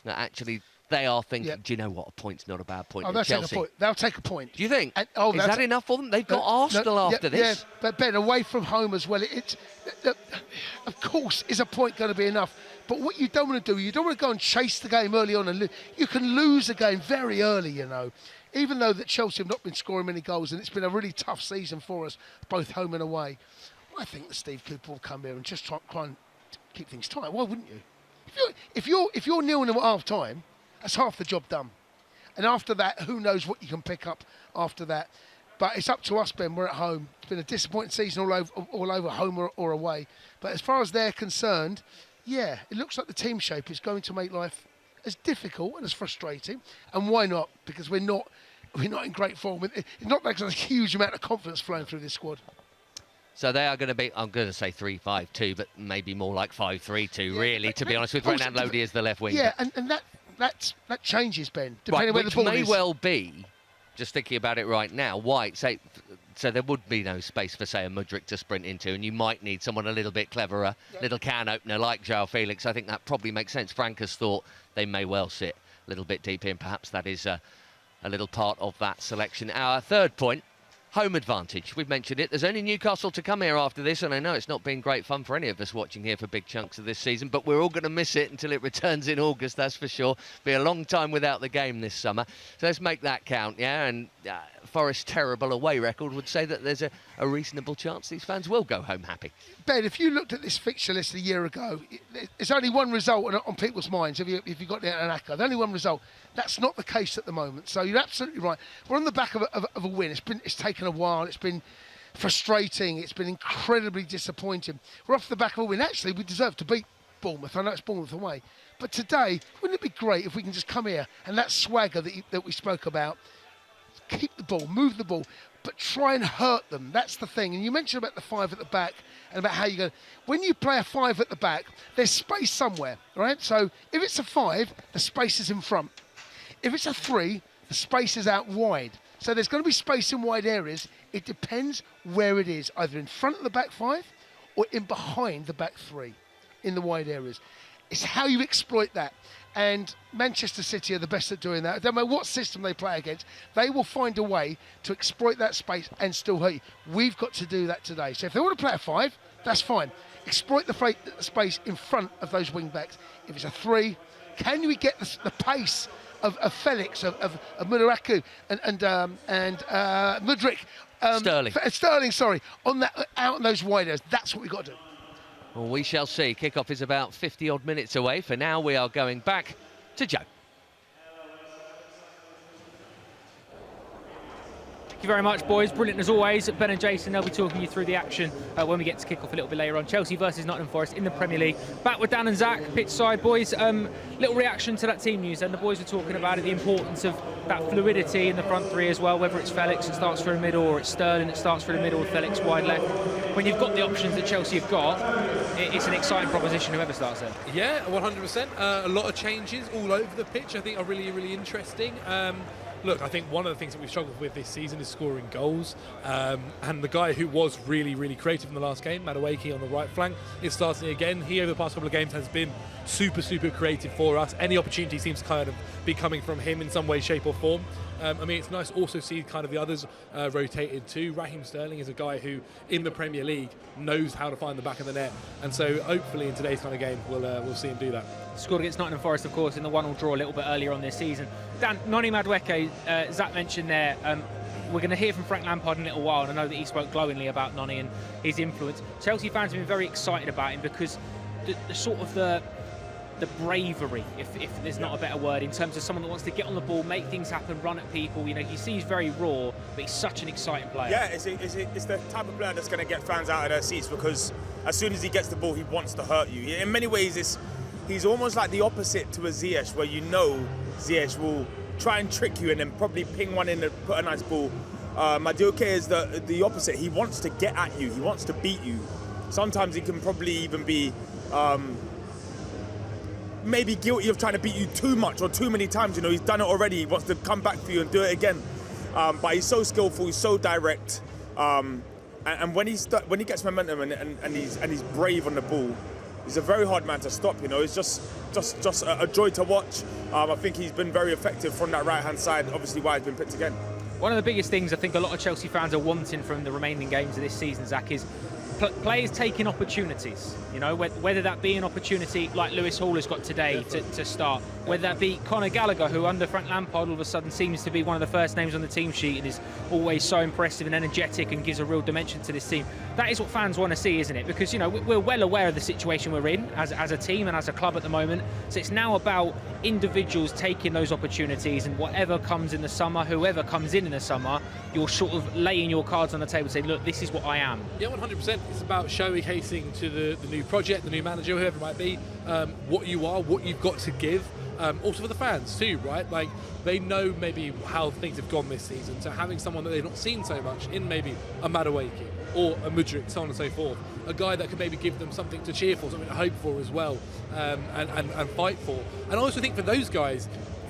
that actually they are thinking, do you know what, a point's not a bad point at Chelsea? They'll take a point. Do you think? Is that enough for them? They've got Arsenal after this. Yeah, but Ben, away from home as well, of course, is a point going to be enough? But what you don't want to do, you don't want to go and chase the game early on and lose. You can lose a game very early, you know. Even though that Chelsea have not been scoring many goals, and it's been a really tough season for us, both home and away. I think that Steve Cooper will come here and just try and keep things tight. Why wouldn't you? If you're 0-0 at half time, that's half the job done. And after that, who knows what you can pick up after that. But it's up to us, Ben. We're at home. It's been a disappointing season all over home or away. But as far as they're concerned, yeah, it looks like the team shape is going to make life as difficult and as frustrating. And why not? Because we're not in great form. It's not like there's a huge amount of confidence flowing through this squad. So they are going to be, I'm going to say 3-5-2, but maybe more like 5-3-2, really, to be honest, with Renan Lodi as the left wing. Yeah, and that changes, Ben, depending where the ball is. Which may well be, just thinking about it right now, White, so there would be no space for, say, a Mudryk to sprint into, and you might need someone a little bit cleverer, little can opener like João Felix. I think that probably makes sense. Frank has thought they may well sit a little bit deep in. Perhaps that is a little part of that selection. Our third point, home advantage. We've mentioned it. There's only Newcastle to come here after this, and I know it's not been great fun for any of us watching here for big chunks of this season, but we're all going to miss it until it returns in August, that's for sure. Be a long time without the game this summer. So let's make that count, yeah? And Forest's terrible away record would say that there's a reasonable chance these fans will go home happy. Ben, if you looked at this fixture list a year ago, there's only one result on people's minds, if you got the Anaka. There's only one result. That's not the case at the moment. So you're absolutely right. We're on the back of a win. It's taken a while. It's been frustrating. It's been incredibly disappointing. We're off the back of a win. Actually, we deserve to beat Bournemouth. I know it's Bournemouth away. But today, wouldn't it be great if we can just come here and that swagger that we spoke about, keep the ball, move the ball, but try and hurt them. That's the thing. And you mentioned about the 5 at the back and about how you go. When you play a 5 at the back, there's space somewhere, right? So if it's a 5, the space is in front. If it's a 3, the space is out wide. So there's going to be space in wide areas. It depends where it is, either in front of the back 5 or in behind the back 3 in the wide areas. It's how you exploit that. And Manchester City are the best at doing that. No matter what system they play against, they will find a way to exploit that space and still hurt you. We've got to do that today. So if they want to play a 5, that's fine. Exploit the space in front of those wing backs. If it's a 3, can we get the pace of Felix, of Mudryk and Mudryk, Sterling, sorry, on that out on those wide areas? That's what we've got to do. Well, we shall see. Kick-off is about 50-odd minutes away. For now, we are going back to Joe. Thank you very much, boys. Brilliant as always. Ben and Jason, they'll be talking you through the action when we get to kick off a little bit later on. Chelsea versus Nottingham Forest in the Premier League. Back with Dan and Zach, pitch side, boys. Little reaction to that team news, and the boys were talking about it, the importance of that fluidity in the front 3 as well, whether it's Felix that starts through the middle or it's Sterling that starts through the middle with Felix wide left. When you've got the options that Chelsea have got, it's an exciting proposition whoever starts there. Yeah, 100%. A lot of changes all over the pitch I think are really, really interesting. Look, I think one of the things that we've struggled with this season is scoring goals. And the guy who was really, really creative in the last game, Madueke on the right flank, is starting again. He, over the past couple of games, has been super, super creative for us. Any opportunity seems to kind of be coming from him in some way, shape or form. I mean, it's nice to also see kind of the others rotated too. Raheem Sterling is a guy who, in the Premier League, knows how to find the back of the net. And so, hopefully, in today's kind of game, we'll see him do that. Scored against Nottingham Forest, of course, in the 1-1 draw a little bit earlier on this season. Dan, Noni Madueke, Zach mentioned there, we're going to hear from Frank Lampard in a little while, and I know that he spoke glowingly about Noni and his influence. Chelsea fans have been very excited about him because the sort of the bravery, if there's not a better word, in terms of someone that wants to get on the ball, make things happen, run at people. You know, he seems very raw, but he's such an exciting player. Yeah, it's the type of player that's going to get fans out of their seats, because as soon as he gets the ball, he wants to hurt you. In many ways, he's almost like the opposite to a Ziyech, where you know Ziyech will try and trick you and then probably ping one in and put a nice ball. Madueke is the opposite. He wants to get at you. He wants to beat you. Sometimes he can probably even be maybe guilty of trying to beat you too much or too many times. You know, he's done it already. He wants to come back for you and do it again. But he's so skillful. He's so direct. And when he gets momentum and he's brave on the ball, he's a very hard man to stop. You know, it's just a joy to watch. I think he's been very effective from that right hand side. Obviously, why he's been picked again. One of the biggest things I think a lot of Chelsea fans are wanting from the remaining games of this season, Zach, is players taking opportunities, you know, whether that be an opportunity like Lewis Hall has got today to start, whether that be Conor Gallagher, who under Frank Lampard all of a sudden seems to be one of the first names on the team sheet and is always so impressive and energetic and gives a real dimension to this team. That is what fans want to see, isn't it? Because, you know, we're well aware of the situation we're in as a team and as a club at the moment. So it's now about individuals taking those opportunities, and whatever comes in the summer, whoever comes in the summer, you're sort of laying your cards on the table and saying, look, this is what I am. Yeah, 100%. It's about showcasing to the new project, the new manager, whoever it might be, what you are, what you've got to give. Also for the fans too, right? Like, they know maybe how things have gone this season, so having someone that they've not seen so much in maybe a Madueke or a Mudryk, so on and so forth, a guy that could maybe give them something to cheer for, something to hope for as well, and fight for. And I also think for those guys,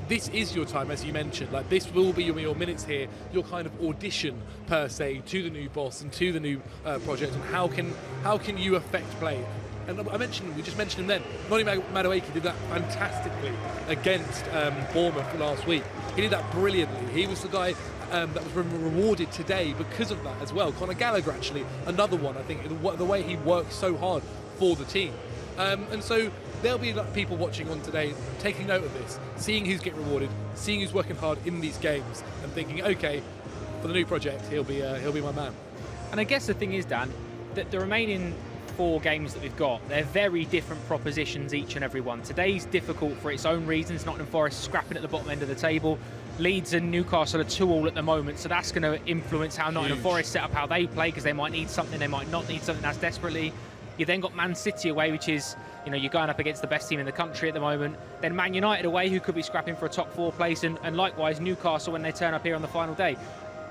this is your time, as you mentioned. Like, this will be your minutes here, your kind of audition per se to the new boss and to the new project, and how can you affect play. And we just mentioned him then. Nottingham Madueke did that fantastically against Bournemouth last week. He did that brilliantly. He was the guy that was rewarded today because of that as well. Conor Gallagher, actually, another one, I think, the way he worked so hard for the team. And so there'll be people watching on today taking note of this, seeing who's getting rewarded, seeing who's working hard in these games, and thinking, okay, for the new project, he'll be my man. And I guess the thing is, Dan, that the remaining 4 games that we've got, they're very different propositions, each and every one. Today's difficult for its own reasons. Nottingham Forest scrapping at the bottom end of the table. Leeds and Newcastle are 2-2 at the moment, so that's going to influence how Nottingham Forest set up how they play, because they might need something, they might not need something as desperately. You then got Man City away, which is, you know, you're going up against the best team in the country at the moment. Then Man United away, who could be scrapping for a top 4 place, and likewise Newcastle when they turn up here on the final day.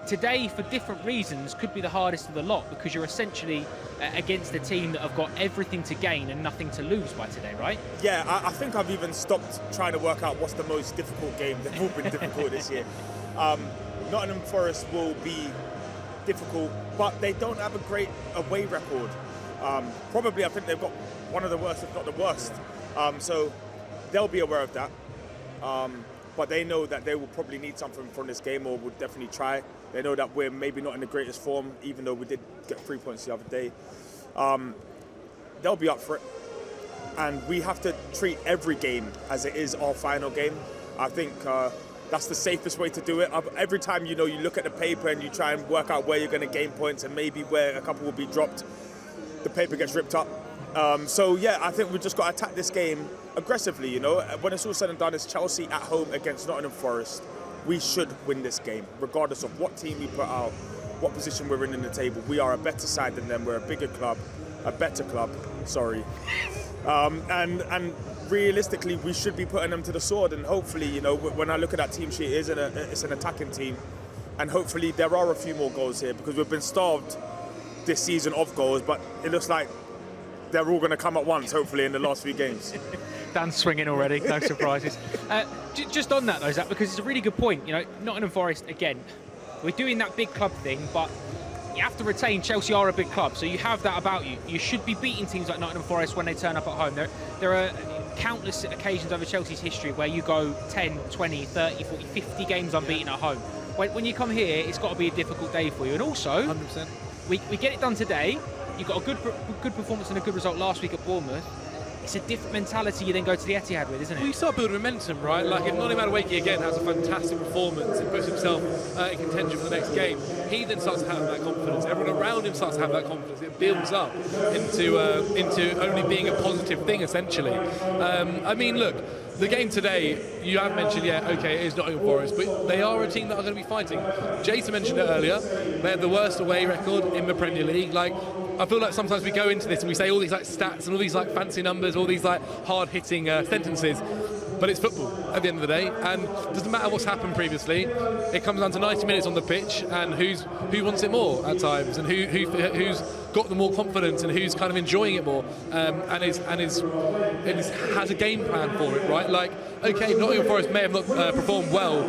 Today, for different reasons, could be the hardest of the lot, because you're essentially against a team that have got everything to gain and nothing to lose by today, right? Yeah, I think I've even stopped trying to work out what's the most difficult game. They've all been difficult this year. Nottingham Forest will be difficult, but they don't have a great away record. Probably, I think they've got one of the worst, if not the worst. So they'll be aware of that. But they know that they will probably need something from this game, or would definitely try. They know that we're maybe not in the greatest form, even though we did get 3 points the other day. They'll be up for it. And we have to treat every game as it is our final game. I think that's the safest way to do it. Every time, you know, you look at the paper and you try and work out where you're going to gain points and maybe where a couple will be dropped, the paper gets ripped up. So yeah, I think we've just got to attack this game aggressively, you know. When it's all said and done, it's Chelsea at home against Nottingham Forest. We should win this game, regardless of what team we put out, what position we're in the table. We are a better side than them. We're a bigger club, a better club, sorry. And realistically, we should be putting them to the sword. And hopefully, you know, when I look at that team sheet, it's an attacking team. And hopefully there are a few more goals here, because we've been starved this season of goals, but it looks like they're all going to come at once, hopefully, in the last few games. Dan's swinging already, no surprises. Just on that though, Zach, because it's a really good point. You know, Nottingham Forest, again, we're doing that big club thing, but you have to retain Chelsea are a big club, so you have that about you. You should be beating teams like Nottingham Forest when they turn up at home. There are countless occasions over Chelsea's history where you go 10, 20, 30, 40, 50 games unbeaten at home. When you come here, it's got to be a difficult day for you. And also, 100%. We get it done today. You got a good performance and a good result last week at Bournemouth. It's a different mentality you then go to the Etihad with, isn't it? Well, you start building momentum, right? Like, if Nottingham Madueke again has a fantastic performance and puts himself in contention for the next game, he then starts to have that confidence. Everyone around him starts to have that confidence. It builds up into only being a positive thing, essentially. I mean, look, the game today, you have mentioned, it is Nottingham Forest, but they are a team that are going to be fighting. Jason mentioned it earlier. They have the worst away record in the Premier League. Like, I feel like sometimes we go into this and we say all these like stats and all these like fancy numbers, all these like hard-hitting sentences, but it's football at the end of the day, and it doesn't matter what's happened previously. It comes down to 90 minutes on the pitch and who wants it more at times, and who's got the more confidence and who's kind of enjoying it more, and has a game plan for it, right? Like, okay, Nottingham Forest may have not performed well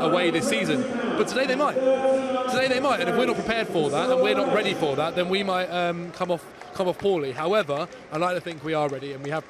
away this season, but today they might. And if we're not prepared for that and we're not ready for that, then we might come off poorly. However, I like to think we are ready and we have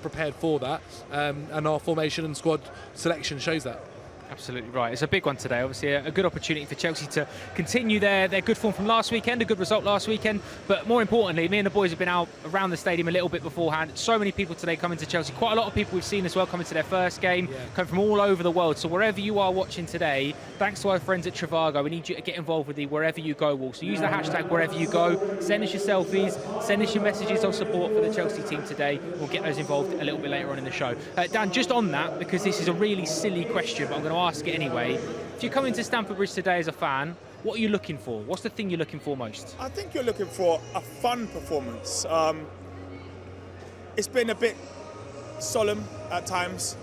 prepared for that, and our formation and squad selection shows that. Absolutely right. It's a big one today. Obviously, a good opportunity for Chelsea to continue their good form from last weekend, a good result last weekend. But more importantly, me and the boys have been out around the stadium a little bit beforehand. So many people today coming to Chelsea. Quite a lot of people we've seen as well coming to their first game, coming from all over the world. So wherever you are watching today, thanks to our friends at Trivago, we need you to get involved with the wherever you go wall. So use the hashtag wherever you go. Send us your selfies. Send us your messages of support for the Chelsea team today. We'll get those involved a little bit later on in the show. Dan, just on that, because this is a really silly question, but I'm going to ask it anyway. If you come into Stamford Bridge today as a fan, what are you looking for? What's the thing you're looking for most? I think you're looking for a fun performance. It's been a bit solemn at times.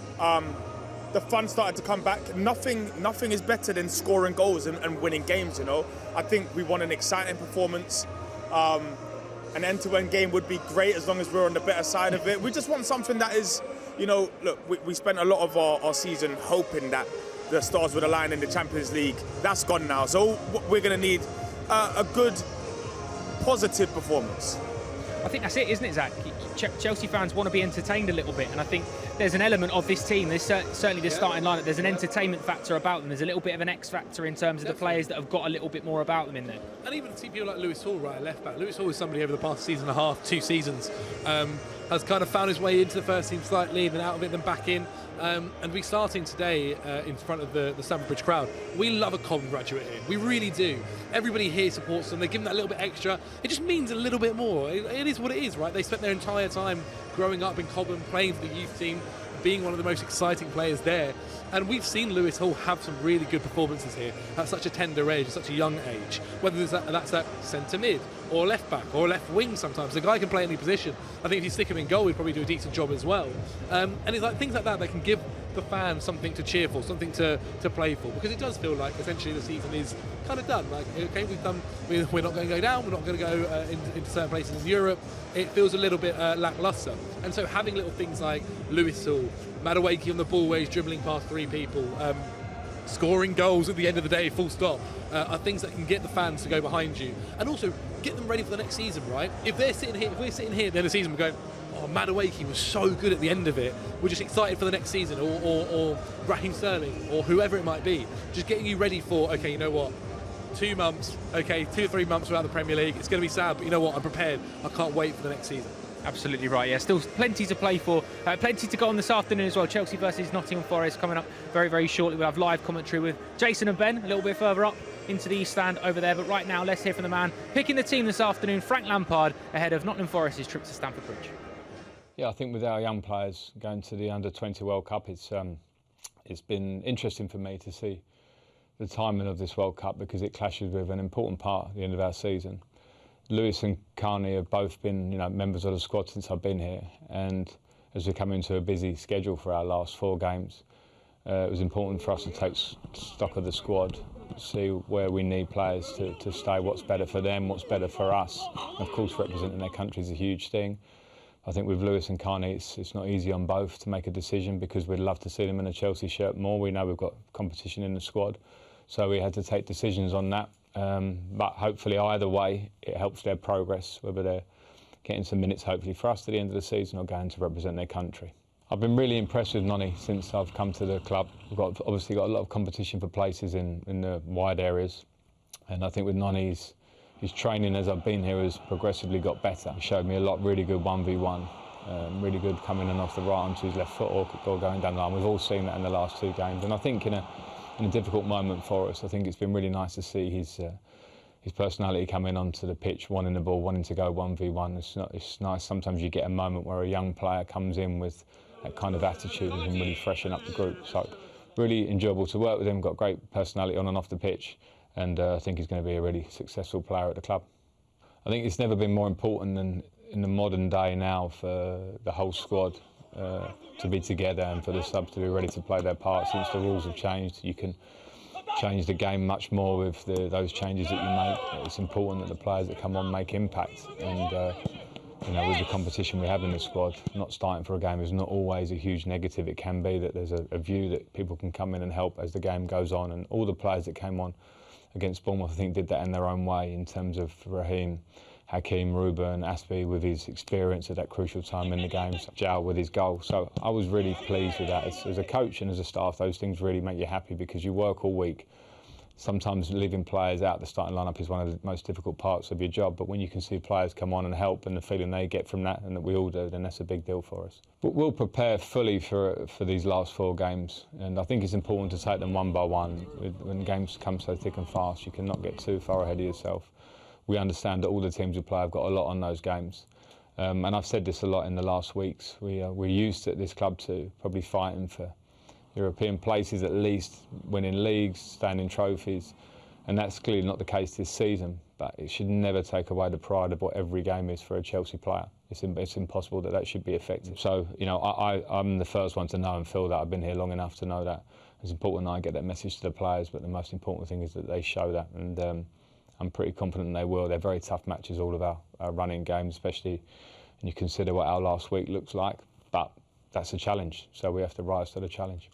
The fun started to come back. Nothing is better than scoring goals and winning games, you know. I think we want an exciting performance. An end-to-end game would be great as long as we're on the better side of it. We just want something that is, you know, look, we spent a lot of our season hoping that the stars would align in the Champions League. That's gone now. So we're going to need a good, positive performance. I think that's it, isn't it, Zach? Chelsea fans want to be entertained a little bit, and I think there's an element of this team, there's certainly the starting lineup, there's an entertainment factor about them, there's a little bit of an X factor in terms of the players that have got a little bit more about them in there. And even see people like Lewis Hall, right, left back. Lewis Hall is somebody over the past season and a half, 2 seasons, has kind of found his way into the first team slightly, then out of it, then back in. And we starting today in front of the Stamford Bridge crowd. We love a Cobham graduate here. We really do. Everybody here supports them. They give them that little bit extra. It just means a little bit more. It is what it is, right? They spent their entire time growing up in Cobham, playing for the youth team, being one of the most exciting players there. And we've seen Lewis Hall have some really good performances here at such a tender age, at such a young age. Whether that's at centre mid or left back or left wing sometimes. The guy can play any position. I think if you stick him in goal, he'd probably do a decent job as well. And it's like things like that can give the fans something to cheer for, something to play for. Because it does feel like essentially the season is kind of done. Like, okay, we're not going to go down, we're not going to go into certain places in Europe. It feels a little bit lacklustre. And so having little things like Lewis Hall, Madueke on the ball where he's dribbling past 3 people, scoring goals at the end of the day, full stop, are things that can get the fans to go behind you and also get them ready for the next season, right? If we're sitting here at the end of the season, we're going, oh, Madueke was so good at the end of it, we're just excited for the next season, or Raheem Sterling, or whoever it might be, just getting you ready for, okay, you know what, 2 months, okay, 2 or 3 months without the Premier League, it's going to be sad, but you know what, I'm prepared, I can't wait for the next season. Absolutely right, yeah. Still plenty to play for. Plenty to go on this afternoon as well. Chelsea versus Nottingham Forest coming up very, very shortly. We'll have live commentary with Jason and Ben a little bit further up into the East Stand over there. But right now, let's hear from the man picking the team this afternoon, Frank Lampard, ahead of Nottingham Forest's trip to Stamford Bridge. Yeah, I think with our young players going to the Under-20 World Cup, it's been interesting for me to see the timing of this World Cup because it clashes with an important part at the end of our season. Lewis and Kanté have both been, members of the squad since I've been here, and as we come into a busy schedule for our last 4 games, it was important for us to take stock of the squad, see where we need players to stay, what's better for them, what's better for us. And of course, representing their country is a huge thing. I think with Lewis and Kanté, it's not easy on both to make a decision because we'd love to see them in a Chelsea shirt more. We know we've got competition in the squad, so we had to take decisions on that. But hopefully either way it helps their progress, whether they're getting some minutes hopefully for us to the end of the season or going to represent their country. I've been really impressed with Nonny since I've come to the club. We've obviously got a lot of competition for places in the wide areas, and I think with Nonny his training as I've been here has progressively got better. He showed me a lot, really good 1v1, really good coming in off the right onto his left foot or going down the line. We've all seen that in the last 2 games, and I think in a difficult moment for us, I think it's been really nice to see his personality coming onto the pitch, wanting the ball, wanting to go 1v1. It's nice sometimes you get a moment where a young player comes in with that kind of attitude and can really freshen up the group. So really enjoyable to work with him, got great personality on and off the pitch, and I think he's going to be a really successful player at the club. I think it's never been more important than in the modern day now for the whole squad to be together and for the subs to be ready to play their part. Since the rules have changed, you can change the game much more with those changes that you make. It's important that the players that come on make impact, and with the competition we have in the squad, not starting for a game is not always a huge negative. It can be that there's a view that people can come in and help as the game goes on, and all the players that came on against Bournemouth I think did that in their own way in terms of Raheem Hakim, Ruben, Aspie with his experience at that crucial time in the game, Jao with his goal. So I was really pleased with that. As a coach and as a staff, those things really make you happy because you work all week. Sometimes leaving players out the starting lineup is one of the most difficult parts of your job, but when you can see players come on and help and the feeling they get from that, and that we all do, then that's a big deal for us. But we'll prepare fully for these last 4 games, and I think it's important to take them one by one. When games come so thick and fast, you cannot get too far ahead of yourself. We understand that all the teams we play have got a lot on those games. And I've said this a lot in the last weeks. We're used at this club to probably fighting for European places, at least winning leagues, staying in trophies, and that's clearly not the case this season. But it should never take away the pride of what every game is for a Chelsea player. It's impossible that should be effective. So, you know, I'm the first one to know and feel that. I've been here long enough to know that. It's important that I get that message to the players, but the most important thing is that they show that, and I'm pretty confident they will. They're very tough matches, all of our running games, especially when you consider what our last week looks like. But that's a challenge, so we have to rise to the challenge.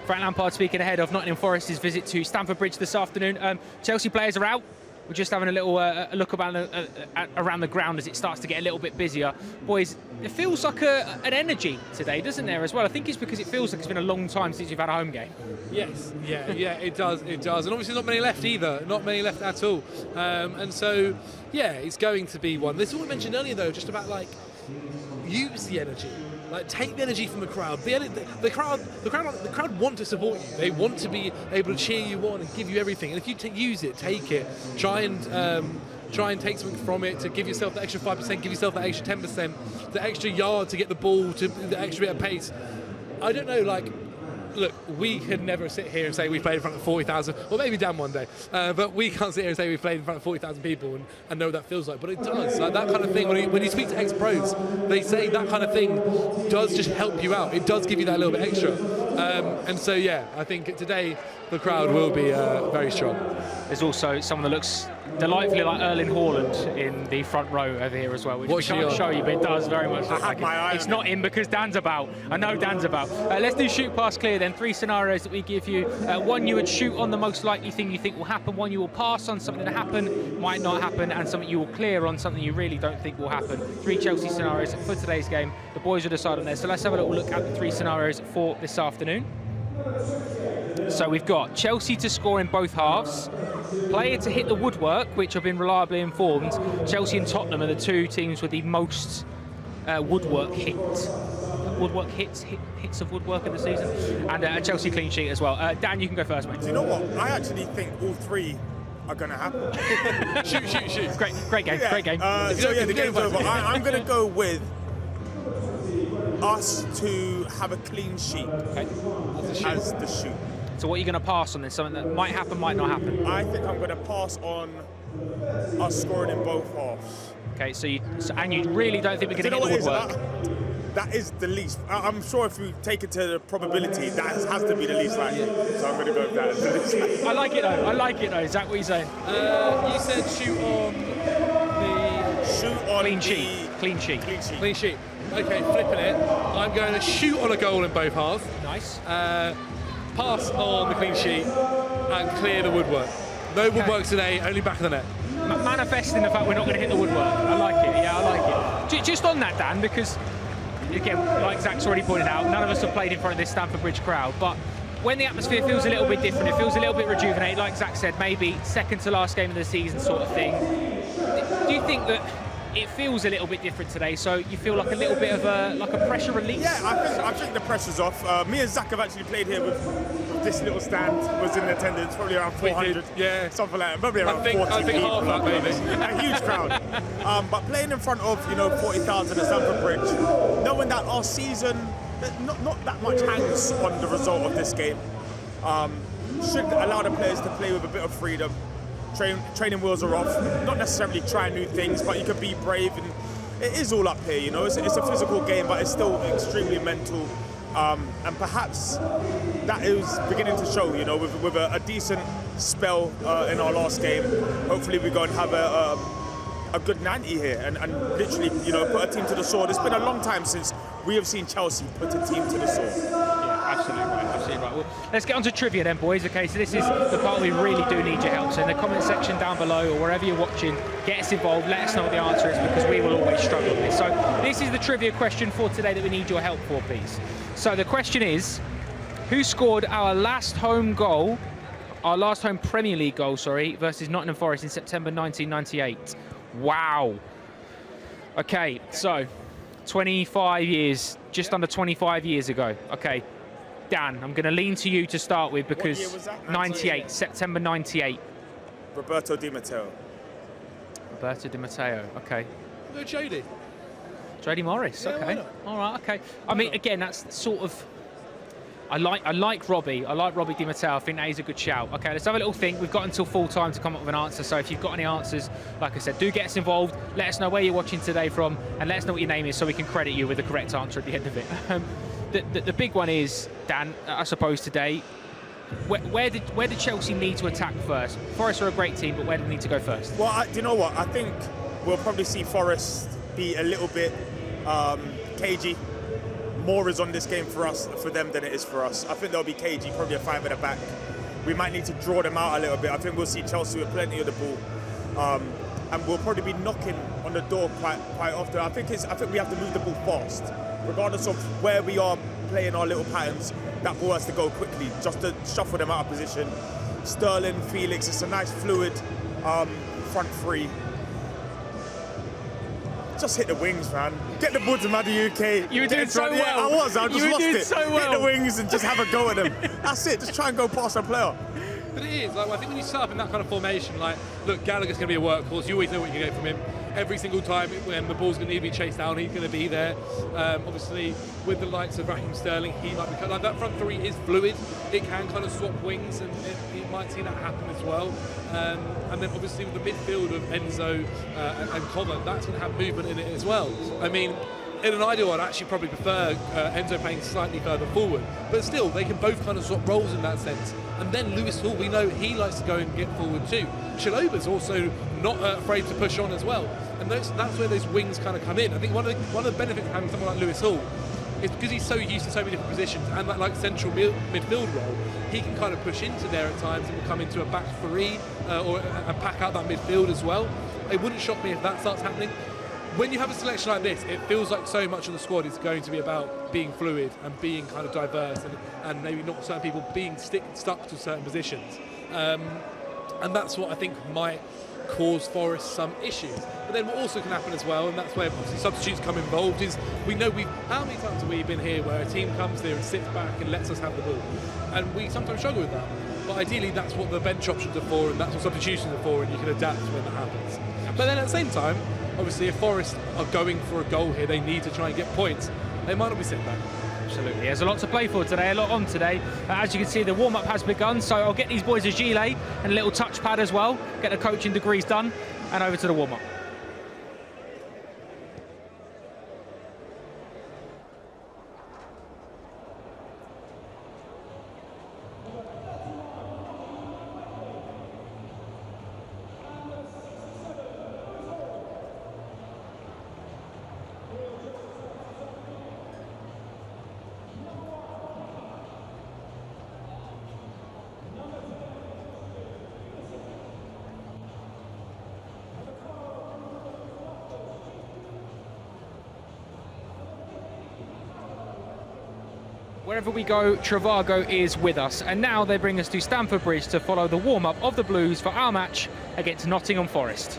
Frank Lampard speaking ahead of Nottingham Forest's visit to Stamford Bridge this afternoon. Chelsea players are out. We're just having a little look around the ground as it starts to get a little bit busier. Boys, it feels like an energy today, doesn't there, as well? I think it's because it feels like it's been a long time since you've had a home game. Yes, yeah, it does. And obviously not many left either, not many left at all. And so, yeah, it's going to be one. This is what we mentioned earlier, though, just about, like, use the energy. Like, take the energy from the crowd. The crowd want to support you. They want to be able to cheer you on and give you everything. And if you use it, take it. Try and take something from it to give yourself the extra 5%, give yourself that extra 10%, the extra yard to get the ball, to the extra bit of pace. I don't know, like, look, we could never sit here and say we played in front of 40,000, or maybe Dan one day, but we can't sit here and say we played in front of 40,000 people and know what that feels like. But it does. Like, that kind of thing, when you speak to ex-pros, they say that kind of thing does just help you out. It does give you that little bit extra. And so, yeah, I think today the crowd will be very strong. There's also someone that looks delightfully like Erling Haaland in the front row over here as well, which we can't show you, but it does very much look like it. It's not in because Dan's about. I know Dan's about. Let's do shoot pass clear then. 3 scenarios that we give you. One you would shoot on the most likely thing you think will happen. One you will pass on something that happen, might not happen, and something you will clear on something you really don't think will happen. 3 Chelsea scenarios for today's game. The boys will decide on there. So let's have a little look at the 3 scenarios for this afternoon. So we've got Chelsea to score in both halves, player to hit the woodwork, which I've been reliably informed. Chelsea and Tottenham are the 2 teams with the most woodwork hits. Hits of woodwork in the season, and a Chelsea clean sheet as well. Dan, you can go first, mate. Do you know what? I actually think all 3 are going to happen. shoot. Great game, great game. So yeah, the game's over. I'm going to go with us to have a clean sheet as the shoot. So what are you going to pass on then? Something that might happen, might not happen? I think I'm going to pass on us scoring in both halves. Okay, so you really don't think we're going to hit the woodwork? That is the least. I'm sure if we take it to the probability, that has to be the least likely. So I'm going to go with that as the least likely. I like it though. Is that what you're saying? You said shoot on the... Clean sheet. Okay, flipping it. I'm going to shoot on a goal in both halves. Nice. Pass on the clean sheet and clear the woodwork. No woodwork today, only back of the net. Manifesting the fact we're not going to hit the woodwork. I like it. Yeah, I like it. Just on that, Dan, because again, like Zach's already pointed out, none of us have played in front of this Stamford Bridge crowd, but when the atmosphere feels a little bit different, it feels a little bit rejuvenated, like Zach said, maybe second to last game of the season sort of thing. Do you think that it feels a little bit different today, so you feel like a little bit of a pressure release? Yeah, I think the pressure's off. Me and Zach have actually played here with this little stand, was in attendance, probably around 400, something like that, probably around 40 I think half that, maybe. A huge crowd. But playing in front of 40,000 at Stamford Bridge, knowing that our season, not that much hangs on the result of this game, should allow the players to play with a bit of freedom. Training wheels are off, not necessarily trying new things, but you can be brave, and it is all up here, It's a physical game, but it's still extremely mental, and perhaps that is beginning to show, with a decent spell in our last game. Hopefully we go and have a good 90 here and literally, put a team to the sword. It's been a long time since we have seen Chelsea put a team to the sword. Yeah, absolutely right. right. Well, let's get on to trivia then, boys. Okay, so this is the part we really do need your help. So in the comment section down below or wherever you're watching, get us involved. Let us know what the answer is because we will always struggle with this. So this is the trivia question for today that we need your help for, please. So the question is, who scored our last home goal, our last home Premier League goal, sorry, versus Nottingham Forest in September 1998? Wow. Okay, so 25 years, just under 25 years ago. Okay, Dan, I'm going to lean to you to start with because What year was that? 98, September 98. Roberto Di Matteo. Roberto Di Matteo, okay. No, Jody. Jody Morris, Yeah, okay. why not? All right, okay. I mean, again, that's sort of... I like Robbie. I like Robbie Di Matteo. I think that is a good shout. Okay, let's have a little think. We've got until full time to come up with an answer. So if you've got any answers, like I said, do get us involved. Let us know where you're watching today from, and let us know what your name is so we can credit you with the correct answer at the end of it. The big one is, Dan, I suppose today, where did Chelsea need to attack first? Forest are a great team, but where do they need to go first? Well, do you know what? I think we'll probably see Forest be a little bit cagey. More is on this game for them than it is for us. I think they'll be cagey, probably a 5 at the back. We might need to draw them out a little bit. I think we'll see Chelsea with plenty of the ball, and we'll probably be knocking on the door quite often. I think we have to move the ball fast, regardless of where we are playing our little patterns. That ball has to go quickly, just to shuffle them out of position. Sterling, Felix, it's a nice fluid front three. Just hit the wings, man. Get the ball to Madueke. You were doing so well. Yeah, I just lost it. So well. Hit the wings and just have a go at them. That's it. Just try and go past a player. But it is, like, I think when you set up in that kind of formation, like, look, Gallagher's going to be a workhorse. You always know what you get from him. Every single time when the ball's going to need to be chased down, he's going to be there. Obviously, with the likes of Raheem Sterling, he might be like that front three is fluid. It can kind of swap wings, and you might see that happen as well. And then obviously with the midfield of Enzo and Coman, that's going to have movement in it as well. I mean, in an ideal, I'd actually probably prefer Enzo playing slightly further forward, but still, they can both kind of swap roles in that sense. And then Lewis Hall, we know he likes to go and get forward too. Chaloba's also not afraid to push on as well, and that's where those wings kind of come in. I think one of the benefits of having someone like Lewis Hall is because he's so used to so many different positions and that like central midfield role, he can kind of push into there at times and will come into a back three or pack out that midfield as well. It wouldn't shock me if that starts happening. When you have a selection like this, it feels like so much of the squad is going to be about being fluid and being kind of diverse and maybe not certain people being stuck to certain positions. And that's what I think might cause Forest some issues. But then what also can happen as well, and that's where obviously substitutes come involved, is we know how many times have we been here where a team comes there and sits back and lets us have the ball? And we sometimes struggle with that. But ideally that's what the bench options are for, and that's what substitutions are for, and you can adapt when that happens. But then at the same time, obviously if Forest are going for a goal here, they need to try and get points. They might not be sitting back. Absolutely. There's a lot to play for today, a lot on today. As you can see, the warm-up has begun, so I'll get these boys a gilet and a little touchpad as well, get the coaching degrees done, and over to the warm-up. Wherever we go, Trivago is with us. And now they bring us to Stamford Bridge to follow the warm-up of the Blues for our match against Nottingham Forest.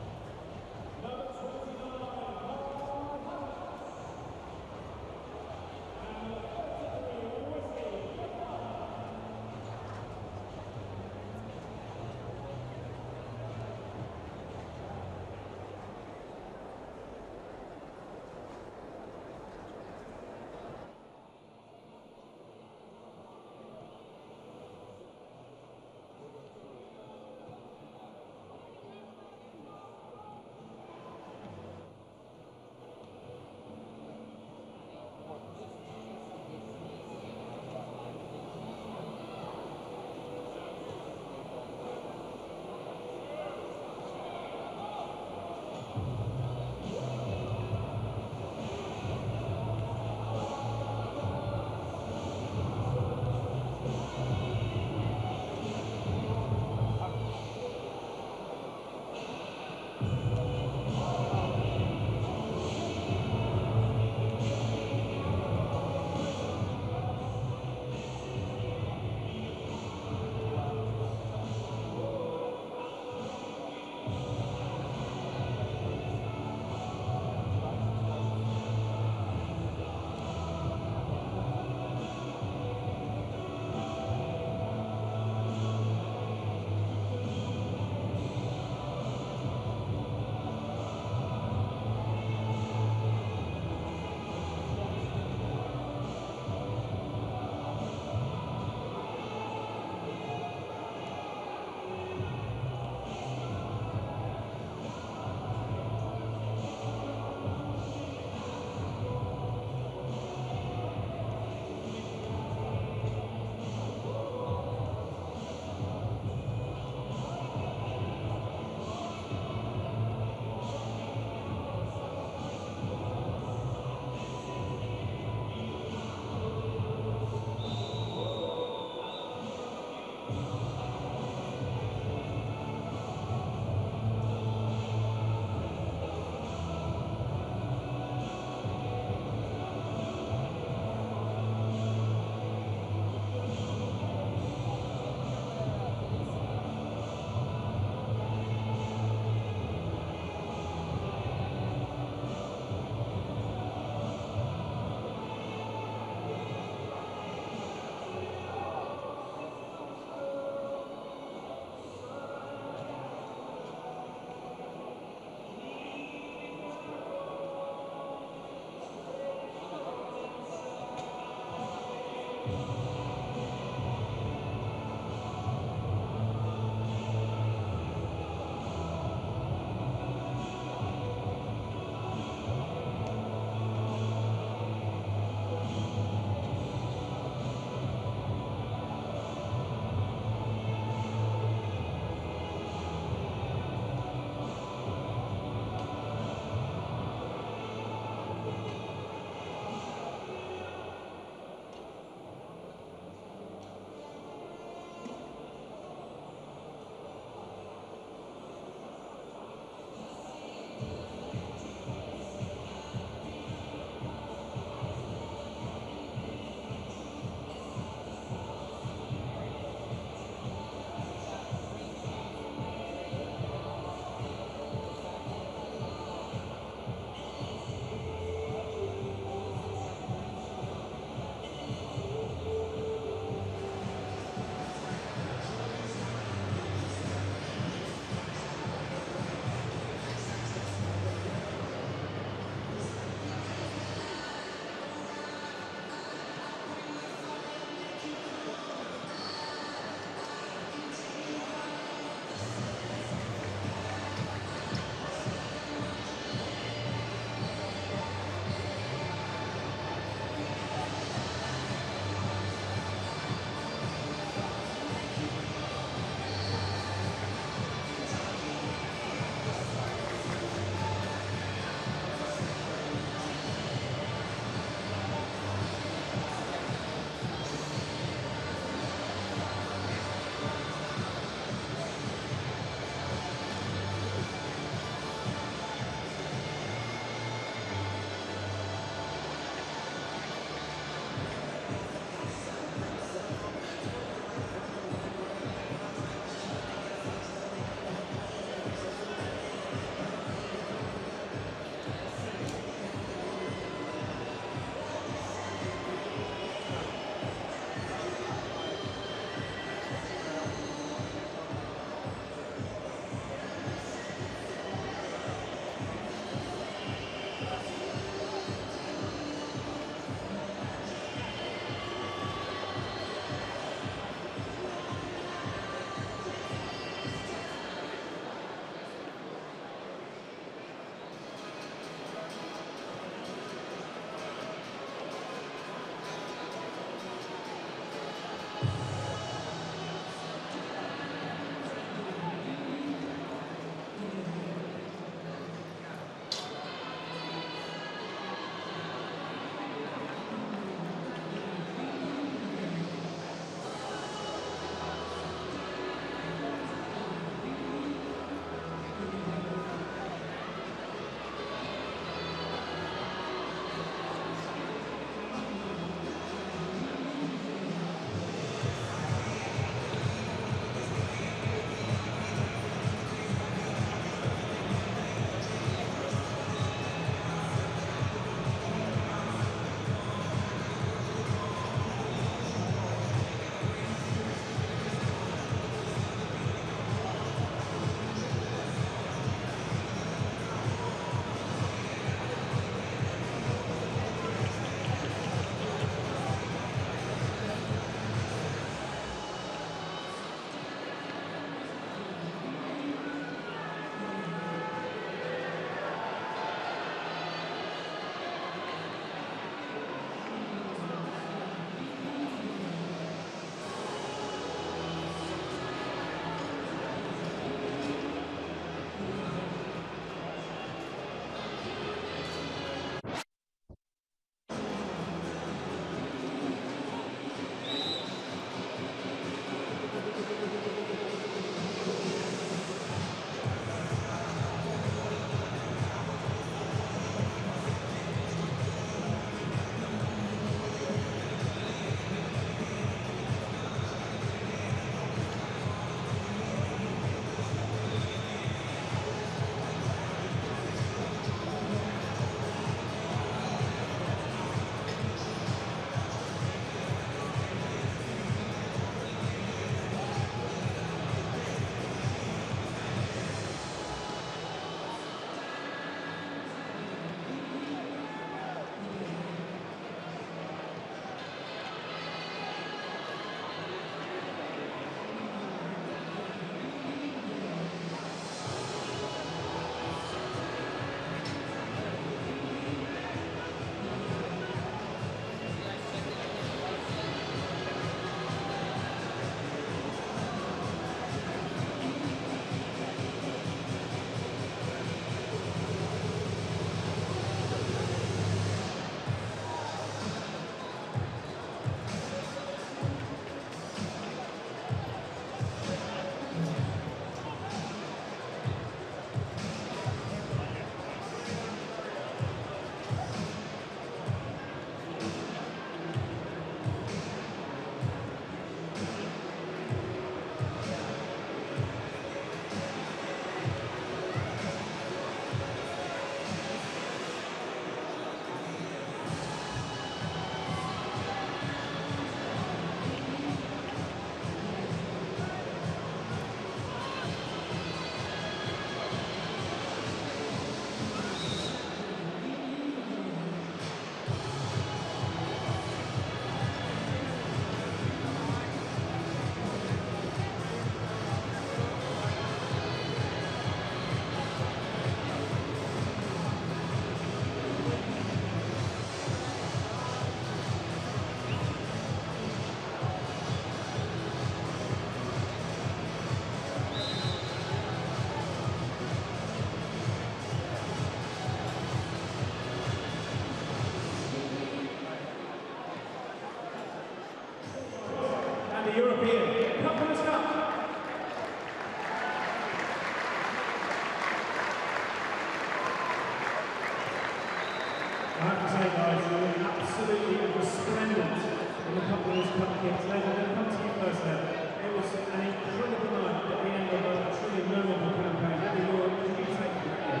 cut kicks. Ladies and gentlemen, come to you first then. It was an incredible night at the end of a truly memorable campaign. What did you take from that?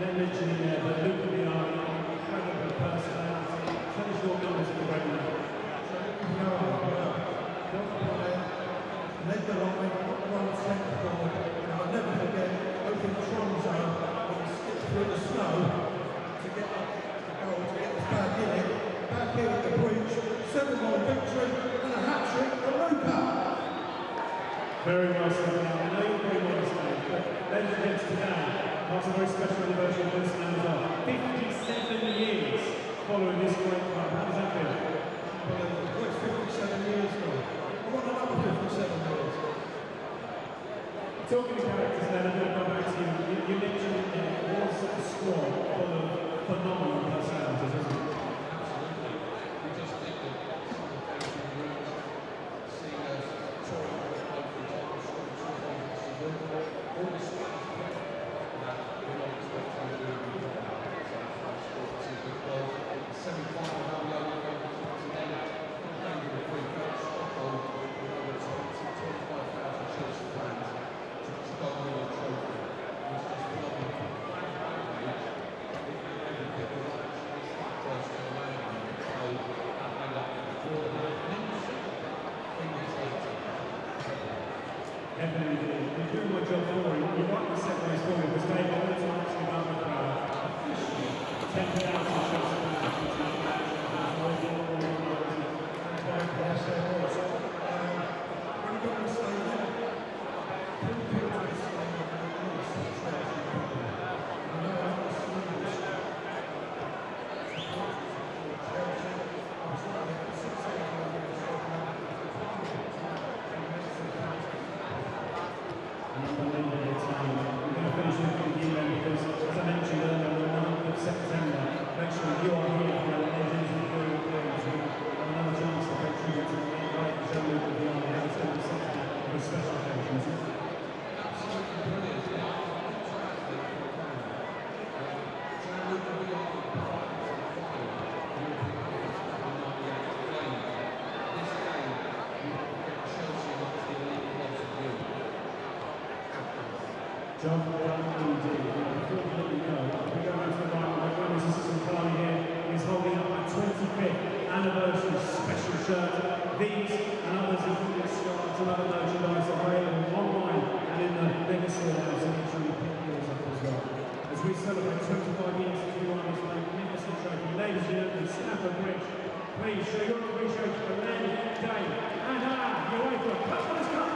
Then mentioning there that Luke and the Army, incredible personality. Tell us your numbers in the great night. Led the line, one centre forward, and I'll never forget opening Tromso when he skipped through the snow to get up the goal, to get us back in it, back here at the Bridge, 7-1 victory and a hat-trick for Luca. Very well said. I know you're very well said, but ladies and gents, today marks a very special anniversary of this as well. 57 years following this great club. How does that feel? Well, it's 57 years now. I want another 57 years. Talking to characters then, I'm going to go back to you. You mentioned it was a squad full of phenomenal personalities, isn't it? John, before we let you go, we go back to the right. My friend, Assistant Carly here is holding up my 25th anniversary special shirt. These and others including scarves and other merchandise are available online and in the legacy aisle, so make sure you pick yours up as well. As we celebrate 25 years since we won this magnificent trophy, ladies and gentlemen, Stamford Bridge, please show your appreciation for Matchday and UEFA Cup Winners' Cup.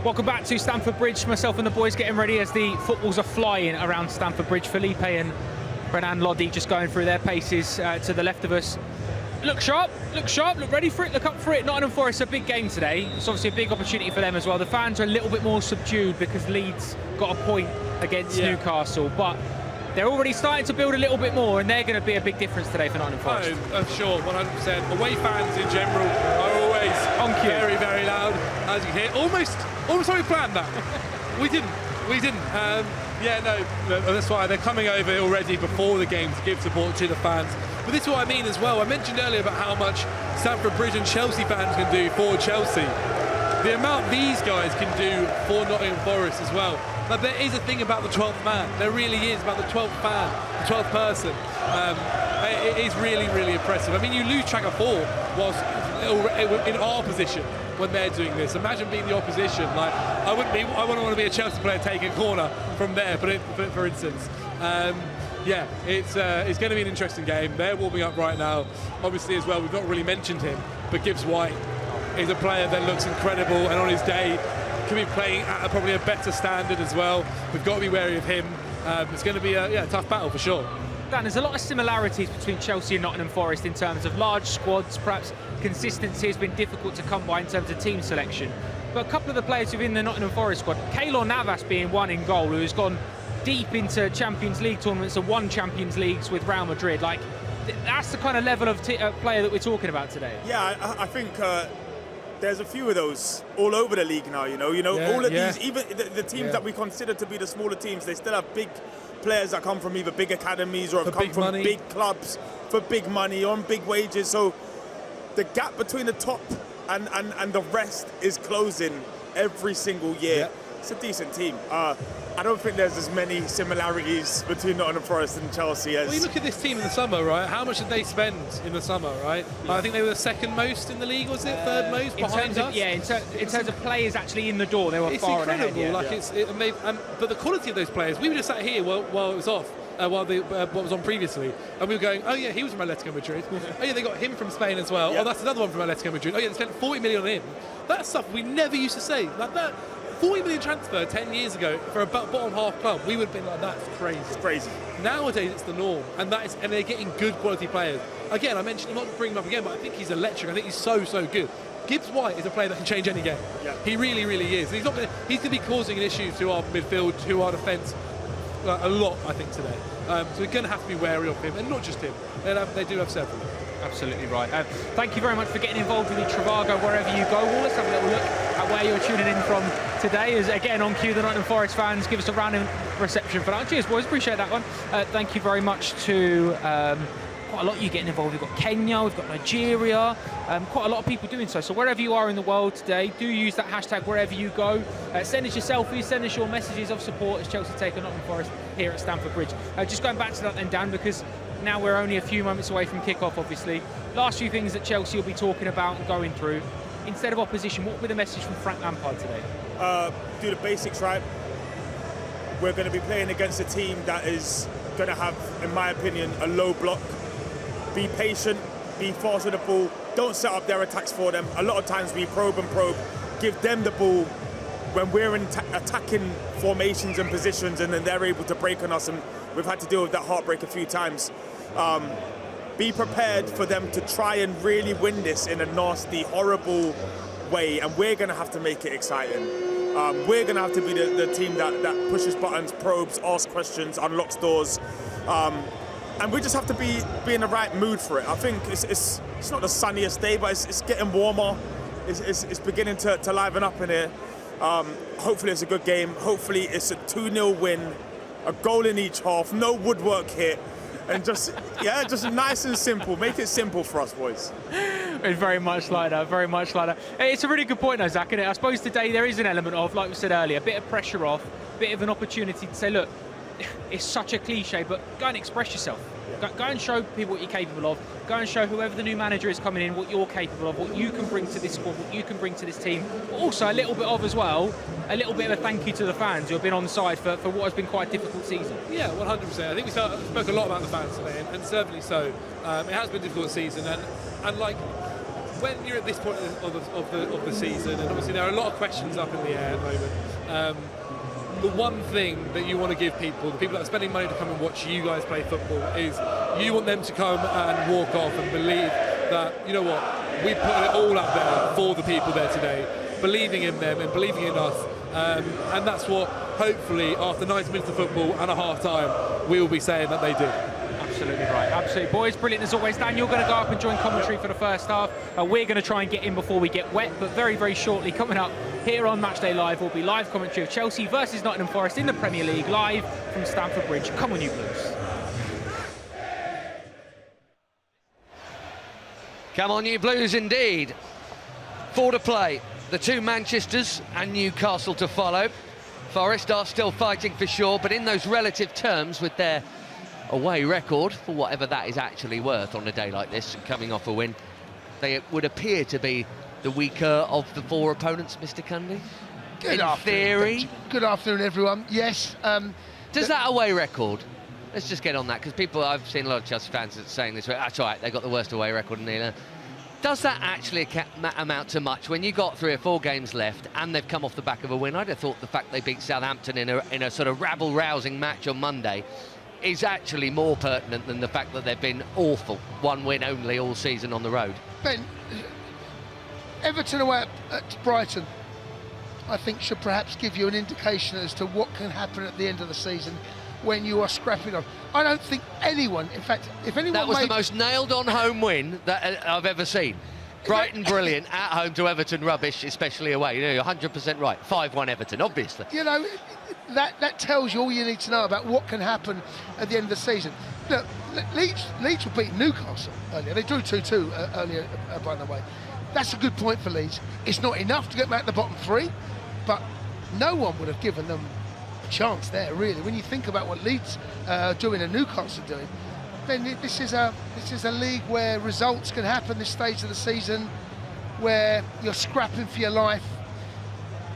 Welcome back to Stamford Bridge. Myself and the boys getting ready as the footballs are flying around Stamford Bridge. Felipe and Renan Lodi just going through their paces to the left of us. Look sharp, look ready for it, look up for it. Nottingham Forest, a big game today. It's obviously a big opportunity for them as well. The fans are a little bit more subdued because Leeds got a point against Newcastle, but they're already starting to build a little bit more, and they're going to be a big difference today for Nottingham Forest. Oh, I'm sure, 100%. Away fans in general are always very, very loud, as you hear. Almost like we planned that. We didn't. That's why they're coming over already before the game to give support to the fans. But this is what I mean as well. I mentioned earlier about how much Stamford Bridge and Chelsea fans can do for Chelsea. The amount these guys can do for Nottingham Forest as well. But there is a thing about the 12th man. There really is about the 12th fan, the 12th person. It is really, really impressive. I mean, you lose track of four whilst in our position when they're doing this. Imagine being the opposition. Like I wouldn't want to be a Chelsea player taking a corner from there, for instance. Yeah, it's going to be an interesting game. They're warming up right now. Obviously, as well, we've not really mentioned him, but Gibbs White is a player that looks incredible, and on his day could be playing at probably a better standard as well. We've got to be wary of him. It's going to be a tough battle for sure. Dan, there's a lot of similarities between Chelsea and Nottingham Forest in terms of large squads. Perhaps consistency has been difficult to come by in terms of team selection. But a couple of the players within the Nottingham Forest squad, Keylor Navas being one in goal, who has gone deep into Champions League tournaments and won Champions Leagues with Real Madrid. Like, that's the kind of level of player that we're talking about today. Yeah, I think there's a few of those all over the league now. All of these, even the teams that we consider to be the smaller teams, they still have big players that come from either big academies or have come from big clubs for big money on big wages. So the gap between the top and the rest is closing every single year. Yeah. It's a decent team. I don't think there's as many similarities between Nottingham Forest and Chelsea as... Well, you look at this team in the summer, right? How much did they spend in the summer, right? Yeah. I think they were the second most in the league, was it? Third most behind us? In terms of players actually in the door, they were far ahead. But the quality of those players, we were just sat here while it was off. What was on previously, and we were going, oh yeah, he was from Atletico Madrid. Oh yeah, they got him from Spain as well. Yeah. Oh, that's another one from Atletico Madrid. Oh yeah, they spent 40 million on him. That's stuff we never used to say. Like that 40 million transfer 10 years ago for a bottom half club, we would have been like, that's crazy. It's crazy. Nowadays it's the norm, and they're getting good quality players. Again, I mentioned, I'm not bringing him up again, but I think he's electric. I think he's so good. Gibbs White is a player that can change any game. Yeah. He really, really is. He's going to be causing an issue to our midfield, to our defence, a lot, I think, today. So we're going to have to be wary of him, and not just him. They do have several. Absolutely right. Thank you very much for getting involved with the Trivago wherever you go. Well, let's have a little look at where you're tuning in from today. As again on cue, the Nottingham Forest fans give us a round of reception for that. Cheers, boys. Appreciate that one. Thank you very much to quite a lot of you getting involved. We've got Kenya, we've got Nigeria, quite a lot of people doing so. So wherever you are in the world today, do use that hashtag wherever you go. Send us your selfies, send us your messages of support as Chelsea take on Nottingham Forest here at Stamford Bridge. Just going back to that then, Dan, because now we're only a few moments away from kick-off, obviously. Last few things that Chelsea will be talking about and going through. Instead of opposition, what will be the message from Frank Lampard today? Do the basics right. We're going to be playing against a team that is going to have, in my opinion, a low block. Be patient, be fast with the ball. Don't set up their attacks for them. A lot of times we probe, give them the ball when we're in attacking formations and positions, and then they're able to break on us, and we've had to deal with that heartbreak a few times. Be prepared for them to try and really win this in a nasty, horrible way, and we're going to have to make it exciting. We're going to have to be the team that pushes buttons, probes, asks questions, unlocks doors, and we just have to be in the right mood for it. I think it's not the sunniest day, but it's getting warmer. It's beginning to liven up in here. Hopefully it's a good game. Hopefully it's a 2-0 win, a goal in each half, no woodwork hit, and just nice and simple. Make it simple for us, boys. It's very much like that, very much like that. It's a really good point, though, Zach, isn't it? I suppose today there is an element of, like we said earlier, a bit of pressure off, a bit of an opportunity to say, look, it's such a cliche, but go and express yourself. Go and show people what you're capable of. Go and show whoever the new manager is coming in what you're capable of, what you can bring to this squad, what you can bring to this team. But also a little bit of, as well, a little bit of a thank you to the fans who have been on side for what has been quite a difficult season. Yeah, 100%. I think we spoke a lot about the fans today, and certainly so. It has been a difficult season, and like, when you're at this point of the season, and obviously there are a lot of questions up in the air at the moment, the one thing that you want to give people, the people that are spending money to come and watch you guys play football, is you want them to come and walk off and believe that, you know what, we put it all out there for the people there today, believing in them and believing in us, and that's what, hopefully, after 90 minutes of football and a half-time, we will be saying that they did. Absolutely right, absolutely. Boys, brilliant as always. Dan, you're going to go up and join commentary for the first half. We're going to try and get in before we get wet, but very, very shortly, coming up here on Matchday Live, will be live commentary of Chelsea versus Nottingham Forest in the Premier League, live from Stamford Bridge. Come on, you Blues. Come on, you Blues, indeed. 4 to play. The two Manchesters and Newcastle to follow. Forest are still fighting for sure, but in those relative terms, with their away record, for whatever that is actually worth on a day like this, and coming off a win, they would appear to be the weaker of the 4 opponents, Mr. Cundy. Good afternoon, theory. Benjamin. Good afternoon, everyone. Yes. Does that away record Let's just get on that, because I've seen a lot of Chelsea fans saying this, that's all right, they've got the worst away record in England. Does that actually amount to much when you got 3 or 4 games left and they've come off the back of a win? I'd have thought the fact they beat Southampton in a sort of rabble-rousing match on Monday is actually more pertinent than the fact that they've been awful, 1 win only all season on the road. Ben, Everton away at Brighton, I think, should perhaps give you an indication as to what can happen at the end of the season when you are scrapping on. I don't think anyone, in fact, if anyone That was the most nailed-on home win that I've ever seen. Brighton brilliant, at home to Everton rubbish, especially away. You know, you're 100% right. 5-1 Everton, obviously. You know, that tells you all you need to know about what can happen at the end of the season. Look, Leeds were beating Newcastle earlier. They drew 2-2 earlier, by the way. That's a good point for Leeds. It's not enough to get back to the bottom 3, but no one would have given them a chance there, really. When you think about what Leeds are doing and Newcastle are doing, then this is a league where results can happen this stage of the season, where you're scrapping for your life.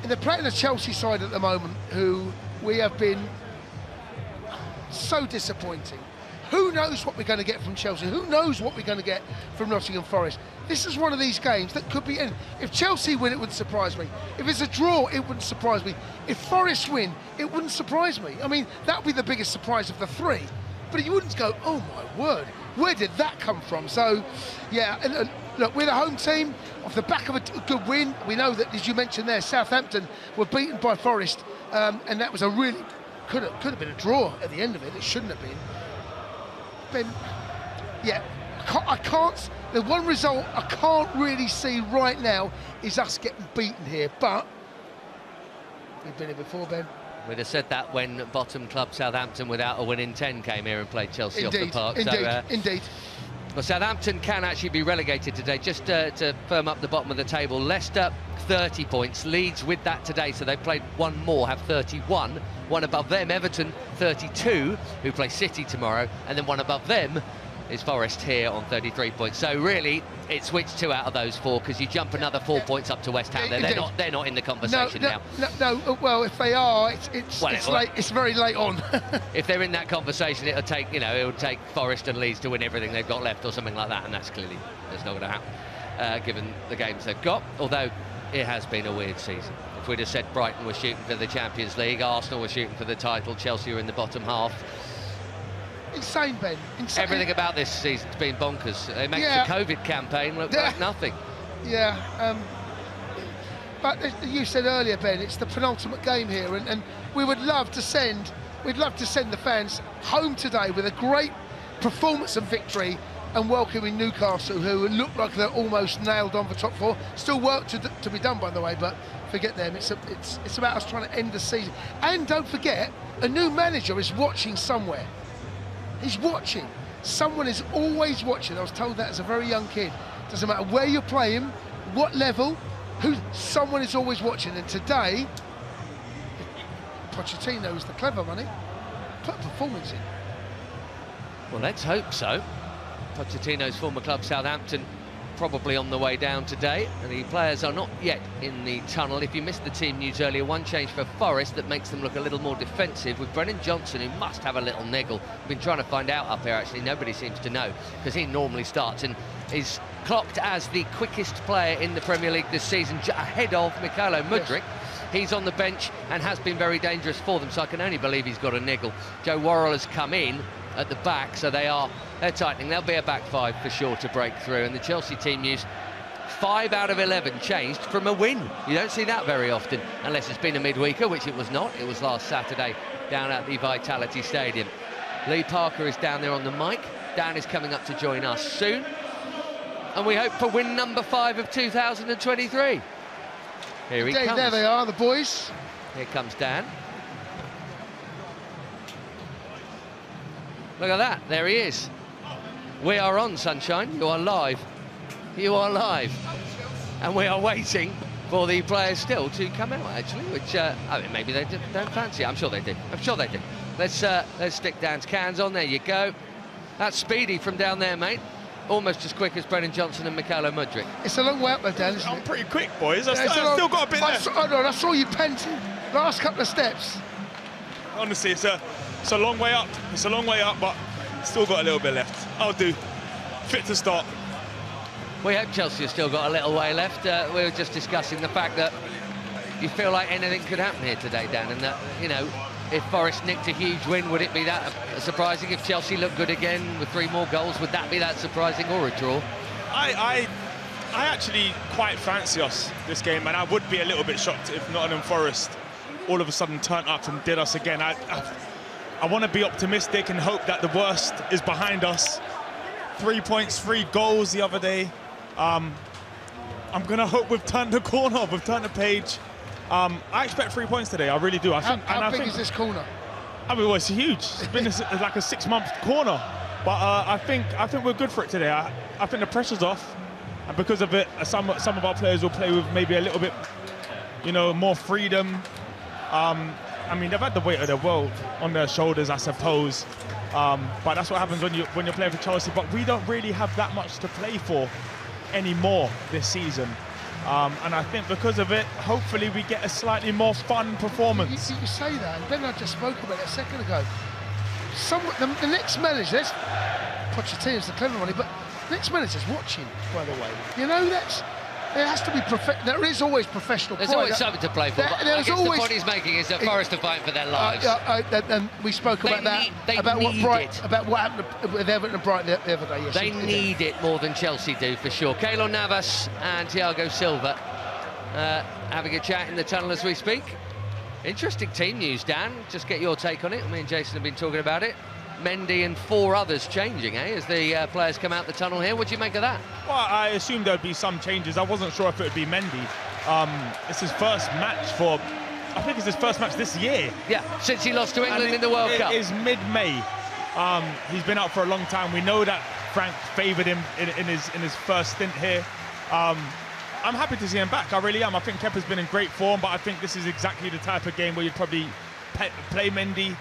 And they're playing the Chelsea side at the moment, who we have been so disappointing. Who knows what we're going to get from Chelsea? Who knows what we're going to get from Nottingham Forest? This is one of these games that could be in. If Chelsea win, it wouldn't surprise me. If it's a draw, it wouldn't surprise me. If Forest win, it wouldn't surprise me. I mean, that would be the biggest surprise of the 3. But you wouldn't go, oh my word, where did that come from? So, yeah, look, we're the home team. Off the back of a good win, we know that, as you mentioned there, Southampton were beaten by Forest, and that was a really, could have been a draw at the end of it. It shouldn't have been. Ben, yeah, I can't, the one result I can't really see right now is us getting beaten here, but we've been here before, Ben. We'd have said that when bottom club Southampton without a win in 10 came here and played Chelsea off the park. Indeed. Well, Southampton can actually be relegated today, just to firm up the bottom of the table. Leicester, 30 points. Leeds with that today, so they've played one more, have 31. One above them, Everton, 32, who play City tomorrow. And then one above them is Forest here on 33 points. So really, it's which 2 out of those 4, because you jump another 4 points up to West Ham. They're not in the conversation now. No, well, if they are, it's late. It's very late on. If they're in that conversation, it'll take Forest and Leeds to win everything they've got left or something like that, and that's not going to happen, given the games they've got. Although it has been a weird season. If we'd have said Brighton were shooting for the Champions League, Arsenal were shooting for the title, Chelsea were in the bottom half. Insane, Ben. Insane. Everything about this season's been bonkers. It makes the COVID campaign look like nothing. Yeah, but you said earlier, Ben, it's the penultimate game here, and we would love to send the fans home today with a great performance and victory, and welcoming Newcastle, who look like they're almost nailed on for top 4. Still work to be done, by the way, but forget them. It's about us trying to end the season. And don't forget, a new manager is watching somewhere. He's watching. Someone is always watching. I was told that as a very young kid. Doesn't matter where you play him, what level, someone is always watching. And today, Pochettino is the clever money. Put a performance in. Well, let's hope so. Pochettino's former club Southampton probably on the way down today, and the players are not yet in the tunnel. If you missed the team news earlier, one change for Forest that makes them look a little more defensive, with Brennan Johnson, who must have a little niggle. Been trying to find out up here, actually. Nobody seems to know, because he normally starts and is clocked as the quickest player in the Premier League this season, ahead of Mykhailo Mudryk. Yes. He's on the bench and has been very dangerous for them, so I can only believe he's got a niggle. Joe Worrell has come in at the back, so they're tightening. There'll be a back 5 for sure to break through, and the Chelsea team used 5 out of 11 changed from a win. You don't see that very often, unless it's been a midweeker, which it was not. It was last Saturday down at the Vitality Stadium. Lee Parker is down there on the mic. Dan is coming up to join us soon, and we hope for win number 5 of 2023. Here he comes. There they are, the boys. Here comes Dan. Look at that, there he is. We are on, Sunshine. You are live. You are live. And we are waiting for the players still to come out, actually, which, I mean, maybe they don't fancy it. I'm sure they do. I'm sure they do. Let's stick Dan's cans on. There you go. That's speedy from down there, mate. Almost as quick as Brennan Johnson and Mykhailo Mudryk. It's a long way up there, Dan, isn't it? I'm pretty quick, boys. I've still got a bit there. I saw you panting last couple of steps. Honestly, it's a It's a long way up. It's a long way up, but still got a little bit left. I'll do. Fit to start. We hope Chelsea have still got a little way left. We were just discussing the fact that you feel like anything could happen here today, Dan, and that, you know, if Forest nicked a huge win, would it be that surprising? If Chelsea looked good again with 3 more goals, would that be that surprising, or a draw? I actually quite fancy us this game, and I would be a little bit shocked if Nottingham Forest all of a sudden turned up and did us again. I want to be optimistic and hope that the worst is behind us. 3 points, 3 goals the other day. I'm going to hope we've turned the corner, we've turned the page. I expect 3 points today, I really do. How big is this corner? I mean, well, it's huge. It's been like a 6-month corner. But I think we're good for it today. I think the pressure's off. And because of it, some of our players will play with maybe a little bit, you know, more freedom. I mean, they've had the weight of the world on their shoulders, I suppose. But that's what happens when you're playing for Chelsea. But we don't really have that much to play for anymore this season. And I think because of it, hopefully we get a slightly more fun performance. You say that, and Ben and I just spoke about it a second ago. The next manager, Pochettino's the clever one, but the next manager's watching, by the way. You know, there has to be there is always professional pride. There's always something to play for, but I guess the point he's making is that Forest are fighting for their lives. And we spoke about what happened with Everton and Brighton the other day. Yes, they need it more than Chelsea do, for sure. Keylor Navas and Thiago Silva having a chat in the tunnel as we speak. Interesting team news, Dan. Just get your take on it. Me and Jason have been talking about it. Mendy and 4 others changing, as the players come out the tunnel here. What do you make of that? Well, I assumed there would be some changes. I wasn't sure if it would be Mendy. It's his first match I think it's his first match this year. Yeah, since he lost to England in the World Cup. It is mid-May. He's been out for a long time. We know that Frank favoured him in his first stint here. I'm happy to see him back. I really am. I think Kepa's been in great form, but I think this is exactly the type of game where you'd probably play Mendy.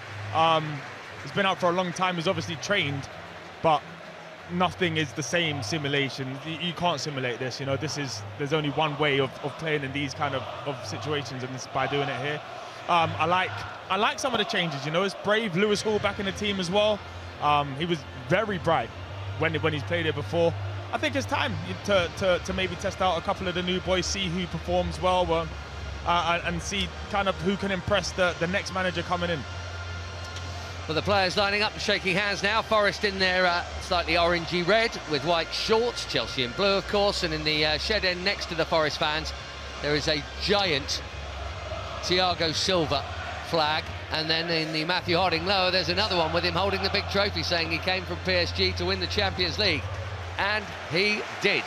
He's been out for a long time. He's obviously trained, but nothing is the same simulation. You can't simulate this. You know, there's only one way of playing in these kind of situations, and it's by doing it here. I like some of the changes. You know, it's brave. Lewis Hall back in the team as well. He was very bright when he's played here before. I think it's time to maybe test out a couple of the new boys, see who performs well, and see kind of who can impress the next manager coming in. Well, the players lining up and shaking hands now. Forest in their slightly orangey red with white shorts. Chelsea in blue, of course. And in the shed end next to the Forest fans, there is a giant Thiago Silva flag. And then in the Matthew Harding lower, there's another one with him holding the big trophy, saying he came from PSG to win the Champions League. And he did.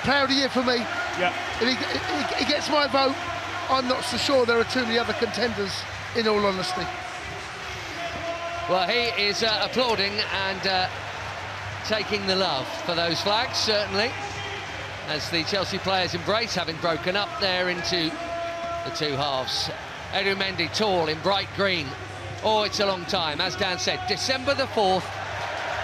Player of the year for me. Yeah. If he gets my vote, I'm not so sure there are too many other contenders, in all honesty. Well, he is applauding and taking the love for those flags, certainly, as the Chelsea players embrace, having broken up there into the 2 halves. Edu Mendy, tall in bright green. Oh, it's a long time. As Dan said, December the 4th,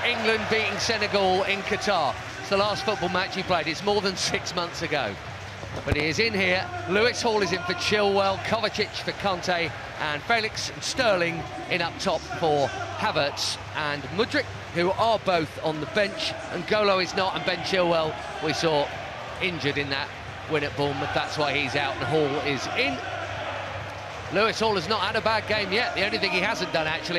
England beating Senegal in Qatar. It's the last football match he played. It's more than 6 months ago. But he is in here. Lewis Hall is in for Chilwell, Kovacic for Kanté, and Felix and Sterling in up top for Havertz and Mudryk, who are both on the bench. And Golo is not, and Ben Chilwell we saw injured in that win at Bournemouth. That's why he's out and Hall is in. Lewis Hall has not had a bad game yet. The only thing he hasn't done, actually,